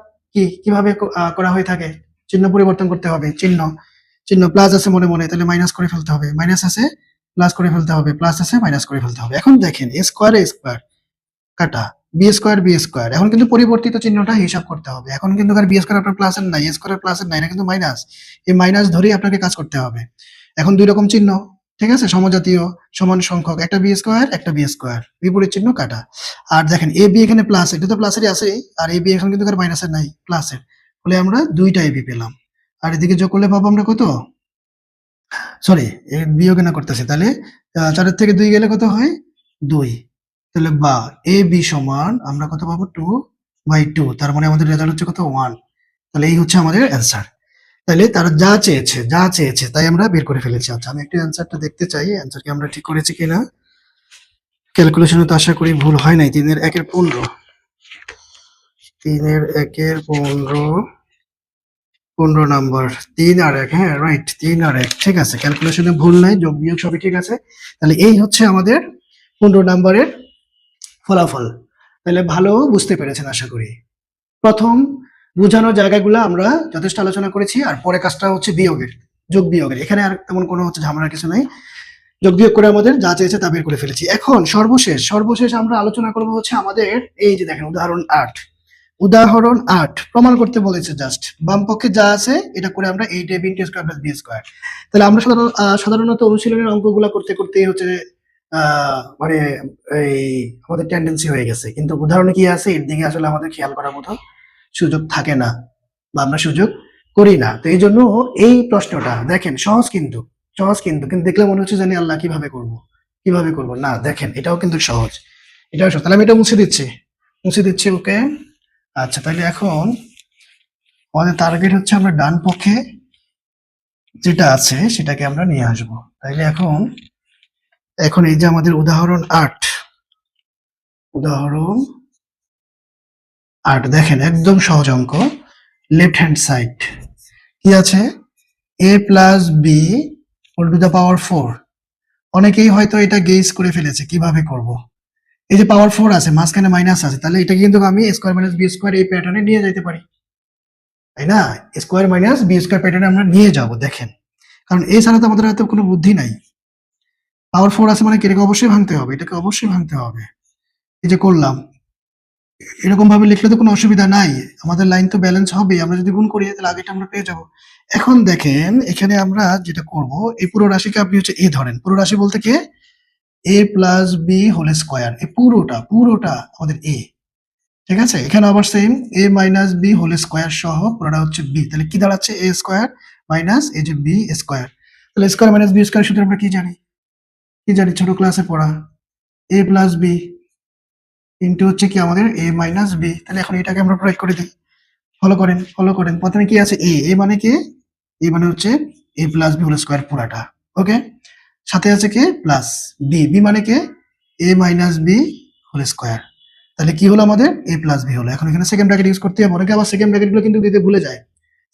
কিভাবে করা হয়ে থাকে? চিহ্ন পরিবর্তন করতে হবে, চিহ্ন প্লাস আছে মনে মনে, তাহলে মাইনাস করে ফেলতে হবে, মাইনাস আছে প্লাস করে ফেলতে হবে, প্লাস আছে মাইনাস করে ফেলতে হবে। এখন দেখেন এ স্কয়ার কাটা, বি স্কয়ার, এখন কিন্তু পরিবর্তিত চিহ্নটা হিসাব করতে হবে। এখন কিন্তু আর বি স্কয়ার আপনার প্লাসের নাই, এ স্কয়ার প্লাসের নাই, এটা কিন্তু মাইনাস। এই মাইনাস ধরেই আপনাকে কাজ করতে হবে। এখন দুই রকম চিহ্ন, ঠিক আছে, সমজাতীয় সমান সংখ্যক, একটা বি স্কয়ার, বিপরীত চিহ্ন কাটা। আর দেখেন এ বি এখানে প্লাস, এটা তো প্লাসেরই আছে, আর এ বি এখন কিন্তু আর মাইনাসের নাই, প্লাসের, ফলে আমরা দুইটা এ বি পেলাম। আর এদিকে যোগ করলে পাবো আমরা কত? সরি, বিয়োগে না করতেছি, তাহলে 4 থেকে 2 গেলে কত হয়? 2। তাহলে বা এ বি সমান আমরা কত পাবো? 2/2। তার মানে আমাদের রেজাল্ট হচ্ছে কত? 1। তাহলে এই হচ্ছে আমাদের অ্যান্সার। তাহলে তারা যা চেয়েছে তাই আমরা বের করে ফেলেছি। আচ্ছা, আমি একটু অ্যান্সারটা দেখতে চাই, অ্যান্সার কি আমরা ঠিক করেছি কিনা। ক্যালকুলেশনে তো আশা করি ভুল হয় নাই। 3 এর 1 এর 15, 3 এর 1 এর 15 নাম্বার, 3 আর 1, হ্যাঁ রাইট, 3 আর 1, ঠিক আছে, ক্যালকুলেশনে ভুল নাই, যোগ বিয়োগ সবই ঠিক আছে। তাহলে এই হচ্ছে আমাদের 15 নাম্বারের ফলাফল। তাহলে ভালো বুঝতে পেরেছেন আশা করি। প্রথম বোঝানোর জায়গাগুলো আমরা যথেষ্ট আলোচনা করেছি, আর পরে কাজটা হচ্ছে বিয়োগের, যোগ বিয়োগের। এখানে আর তেমন কোনো হচ্ছে ঝামেলার কিছু নাই, যোগ বিয়োগ করে আমাদের যা চেয়েছে তা বের করে ফেলেছি। এখন সর্বশেষ আমরা আলোচনা করবো হচ্ছে আমাদের এই যে দেখেন উদাহরণ 8 প্রমাণ করতে বলেছে। জাস্ট বাম পক্ষে যা আছে এটা করে আমরা 8ab * square plus B square. তাহলে আমরা সাধারণত অনুশীলনের অঙ্কগুলো করতে করতেই হচ্ছে মানে এই আমাদের টেন্ডেন্সি হয়ে গেছে, কিন্তু উদাহরণে কি আছে এর দিকে আসলে আমাদের খেয়াল করার মতো সুযোগ থাকে না, বা আমরা সুযোগ করি না। তো এই জন্য এই প্রশ্নটা দেখেন সহজ কিন্তু দেখলে মনে হচ্ছে জানি আল্লাহ কিভাবে করব না, দেখেন এটাও কিন্তু সহজ, তাহলে আমি এটা মুছে দিচ্ছি। ওকে, আচ্ছা, তাহলে এখন আমাদের টার্গেট হচ্ছে আমরা ডান পক্ষে যেটা আছে সেটাকে আমরা নিয়ে আসবো। তাইলে এখন এখন এই যে আমাদের উদাহরণ 8, উদাহরণ 8 দেখেন একদম সহজ অঙ্ক। লেফট হ্যান্ড সাইড কি আছে, a plus B whole to the power 4। অনেকেই হয়তো এটা গেস করে ফেলেছে কিভাবে করব। এই যে পাওয়ার 4 আছে, মাঝখানে মাইনাস আছে, তাহলে এটা কিন্তু আমি স্কোয়ার মাইনাস বি স্কোয়ার এই প্যাটার্নে নিয়ে যাইতে পারি, তাই না? স্কোয়ার মাইনাস বি স্কোয়ার প্যাটার্নে আমরা নিয়ে যাব, দেখেন। কারণ এই ছাড়া তো আমাদের হাতে কোনো বুদ্ধি নাই। পাওয়ার 4 আছে মানে কি, এটাকে অবশ্যই ভাঙতে হবে, এটাকে অবশ্যই ভাঙতে হবে। এই যে করলাম, এরকম ভাবে লিখলে তো কোনো অসুবিধা নাই, আমাদের লাইন তো ব্যালেন্স হবে। আমরা যদি গুণ করি তাহলে আগেটা আমরা পেয়ে যাব। এখন দেখেন এখানে আমরা যেটা করব, এই পুরো রাশিকে আপনি হচ্ছে এ ধরেন। পুরো রাশি বলতে কি, A plus B whole square, এই পুরোটা পুরোটা আমাদের এ, ঠিক আছে? এখানে আবার সেম এ মাইনাস বি হোল স্কোয়ার সহ পুরোটা হচ্ছে বি। তাহলে কি দাঁড়াচ্ছে, এ স্কোয়ার মাইনাস এই যে বি স্কোয়ার। তাহলে স্কোয়ার মাইনাস বি স্কোয়ার সূত্র আমরা কি জানি, কি জানি ছোট ক্লাসে পড়া, এ প্লাস বি ইন্টু হচ্ছে কি আমাদের এ মাইনাস বি। তাহলে এখন এটাকে আমরা প্রয়োগ করে দিই। ফলো করেন, ফলো করেন। প্রথমে কি আছে, এ, এ মানে কি, এ মানে হচ্ছে এ প্লাস বি হোল স্কোয়ার পুরাটা, ওকে। সাথে আছে কি প্লাস বি, বি মানে কি এ মাইনাস বি হোল স্কোয়ার। তাহলে কি হলো আমাদের, এ প্লাস বি হলো। এখন এখানে সেকেন্ড ব্র্যাকেট ইউজ করতে হবে, অনেকে আবার সেকেন্ড ব্র্যাকেট গুলো কিন্তু দিতে ভুলে যায়,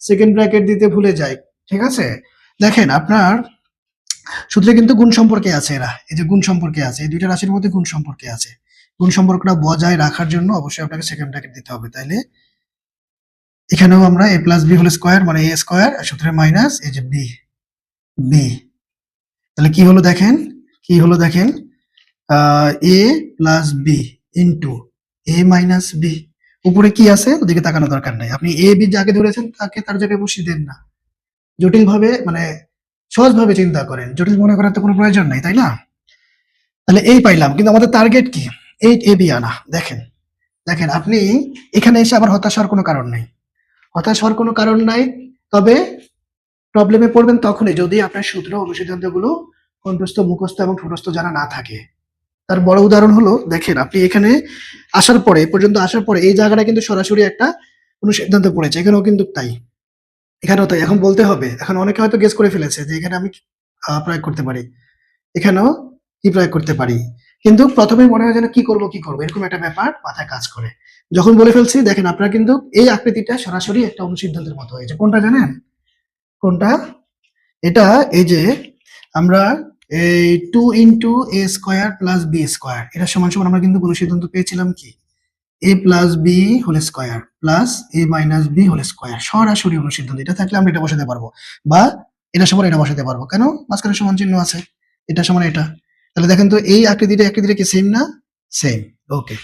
সেকেন্ড ব্র্যাকেট দিতে ভুলে যায়, ঠিক আছে? দেখেন আপনার সূত্রে কিন্তু গুণ সম্পর্কে আছে, এরা এই যে গুণ সম্পর্কে আছে, এই দুইটা রাশির মধ্যে গুণ সম্পর্কে আছে। গুণ সম্পর্কটা বজায় রাখার জন্য অবশ্যই আপনাকে সেকেন্ড ব্র্যাকেট দিতে হবে। তাইলে এখানেও আমরা এ প্লাস বি হোল স্কোয়ার মানে এ স্কোয়ার, আর সূত্রে মাইনাস এই যে বি, বি। তাহলে কি হলো দেখেন, কি হলো দেখেন, এ প্লাস বি ইন্টু এ মাইনাস বি। উপরে কি আছে ওদিকে তাকানো দরকার নাই, আপনি এ বি যাকে ধরেছেন তাকে তার জায়গায় বসিয়ে দেন না। জটিল ভাবে মানে সহজ ভাবে চিন্তা করেন, জটিল মনে করার তো কোনো প্রয়োজন নাই, তাই না? তাহলে এই পাইলাম, কিন্তু আমাদের টার্গেট কি, 8ab আনা। দেখেন, দেখেন আপনি এখানে এসে আবার হতাশ হওয়ার কোনো কারণ নেই, হতাশ হওয়ার কোনো কারণ নাই। তবে প্রবলেমে পড়বেন তখনই যদি আপনার সূত্র অনুসিদ্ধান্তগুলো কণ্ঠস্থ, মুখস্থ এবং ঠোঁটস্থ জানা না থাকে। তার বড় উদাহরণ হলো, দেখেন আপনি এখানে আসার পরে, এ পর্যন্ত আসার পরে এই জায়গাটা কিন্তু সরাসরি একটা অনুসিদ্ধান্ত পড়েছে, এখানেও কিন্তু তাই, এখানেও তাই। এখন বলতে হবে, এখন অনেকে হয়তো গেস করে ফেলেছে যে এখানে আমি প্রয়োগ করতে পারি, এখানেও কি প্রয়োগ করতে পারি, কিন্তু প্রথমে মনে হয় যেন কি করব কি করব এরকম একটা ব্যাপার মাথায় কাজ করে। যখন বলে ফেলছি দেখেন আপনারা কিন্তু এই আকৃতিটা সরাসরি একটা অনুসিদ্ধান্তের মতো হয়েছে। কোনটা জানেন, কোনটা? এটা এই যে আমরা এই 2 into A square plus B square, এটা সমান সমান আমরা কিন্তু অনুসিদ্ধান্ত পেয়েছিলাম কি, A plus B whole square plus A minus B whole square, সরাসরি অনুসিদ্ধান্ত। এটা থাকলে আমরা এটা বসাতে পারবো, বা এটা সমান এটা বসাতে পারবো। কেন, মাঝখানে সমান চিহ্ন আছে, এটা সমান এটা। তাহলে দেখেন তো এই আকৃতিটা কি সেম না, সেম, ওকে।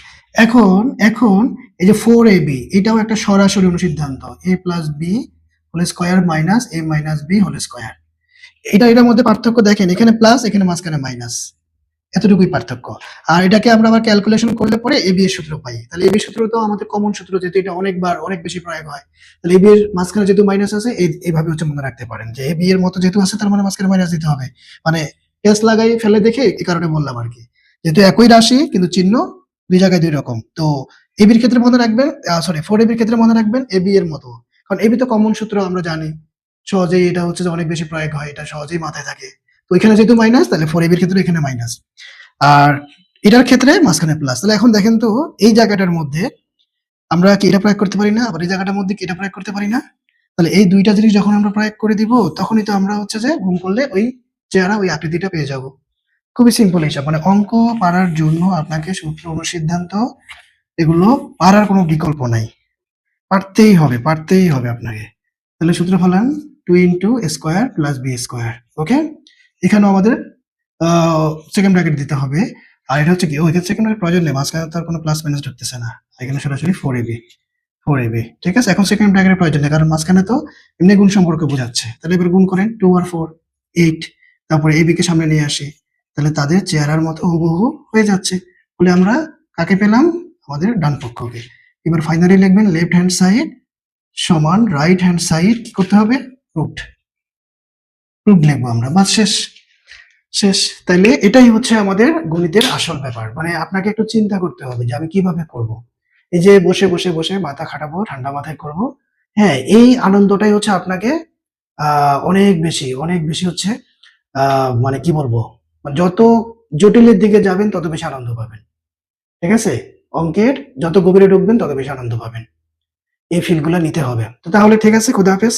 এখন এখন এই যে 4ab এটাও একটা সরাসরি অনুসিদ্ধান্ত, A plus B whole square minus A minus B whole square. এটার মধ্যে পার্থক্য দেখেন, এখানে প্লাস এখানে মাঝখানে মাইনাস, এতটুকুই পার্থক্য। আর এটাকে আমরা আবার ক্যালকুলেশন করলে পরে এবি এর সূত্র পাই। তাহলে এবি সূত্র তো আমাদের কমন সূত্র, যেহেতু এটা অনেকবার অনেক বেশি প্রয়োগ হয়। তাহলে এবি এর মাঝখানে যেহেতু মাইনাস আছে, এইভাবে হচ্ছে মনে রাখতে পারেন যে এবি এর মতো যেহেতু আছে তার মানে মাঝখানে মাইনাস দিতে হবে। মানে টেস্ট লাগাই ফেলে দেখে এই কারণে বললাম আর কি, যেহেতু একই রাশি কিন্তু চিহ্ন দুই জায়গায় দুই রকম। তো এবির ক্ষেত্রে মনে রাখবেন, সরি 4ab এর ক্ষেত্রে মনে রাখবেন এবি এর মতো, কারণ এবি তো কমন সূত্র আমরা জানি, সহজেই এটা হচ্ছে যে অনেক বেশি প্রয়োগ হয়, এটা সহজেই মাথায় থাকে। তো এখানে যেহেতু মাইনাস, তাহলে 4ab এর ক্ষেত্রে এখানে মাইনাস, আর এটার ক্ষেত্রে মাঝখানে প্লাস। তাহলে এখন দেখেন তো এই জায়গাটার মধ্যে আমরা কি এটা প্রয়োগ করতে পারি না, আবার এই জায়গাটার মধ্যে কি এটা প্রয়োগ করতে পারি না? তাহলে এই দুইটা জিনিস যখন আমরা প্রয়োগ করে দিব তখনই তো আমরা হচ্ছে যে গুণ করলে ওই চেহারা ওই আকৃতিটা পেয়ে যাব। খুবই সিম্পল হিসাব, মানে অঙ্ক পারার জন্য আপনাকে সূত্র অনুসিদ্ধান্ত এগুলো পারার কোনো বিকল্প নাই, পারতেই হবে, পারতেই হবে আপনাকে। তাহলে সূত্র ফলান 2 into square plus B square, okay. এখানেও আমাদের সেকেন্ড ব্র্যাকেট দিতে হবে। আর এটা হচ্ছে কি, ও এখানে সেকেন্ড ব্র্যাকেট প্রয়োজন নেই, মাঝখানে তো আর কোনো প্লাস মাইনাস ঢুকতেছে না, এখানে সরাসরি 4ab, 4ab, ঠিক আছে। এখন সেকেন্ড ব্র্যাকেটের প্রয়োজন নেই, কারণ মাঝখানে তো এমনি গুণ সম্পর্ক বোঝাচ্ছে। তাহলে এবার গুণ করেন, 2 আর 4 8, তারপরে ab কে সামনে নিয়ে আসি, তাহলে তাদের চেহারার মতো হুবহু হয়ে যাচ্ছে। বলে আমরা কাকে পেলাম, আমাদের ডান পক্ষকে। এবার ফাইনালি লিখবেন লেফট হ্যান্ড সাইড সমান রাইট হ্যান্ড সাইড, কি করতে হবে, রুট, রুট লিখবো আমরা, বাস শেষ, শেষ। তাইলে এটাই হচ্ছে আমাদের গণিতের আসল ব্যাপার, মানে আপনাকে একটু চিন্তা করতে হবে যে আমি কিভাবে করব। এই যে বসে বসে বসে মাথা খাটাবো, ঠান্ডা মাথায় করব, হ্যাঁ এই আনন্দটাই হচ্ছে আপনাকে অনেক বেশি হচ্ছে মানে কি বলবো, মানে যত জটিলের দিকে যাবেন তত বেশি আনন্দ পাবেন। ঠিক আছে? অঙ্কের যত গভীরে ঢুকবেন তত বেশি আনন্দ পাবেন। এই ফিল গুলা নিতে হবে। তো তাহলে ঠিক আছে, খুদা হাফেজ।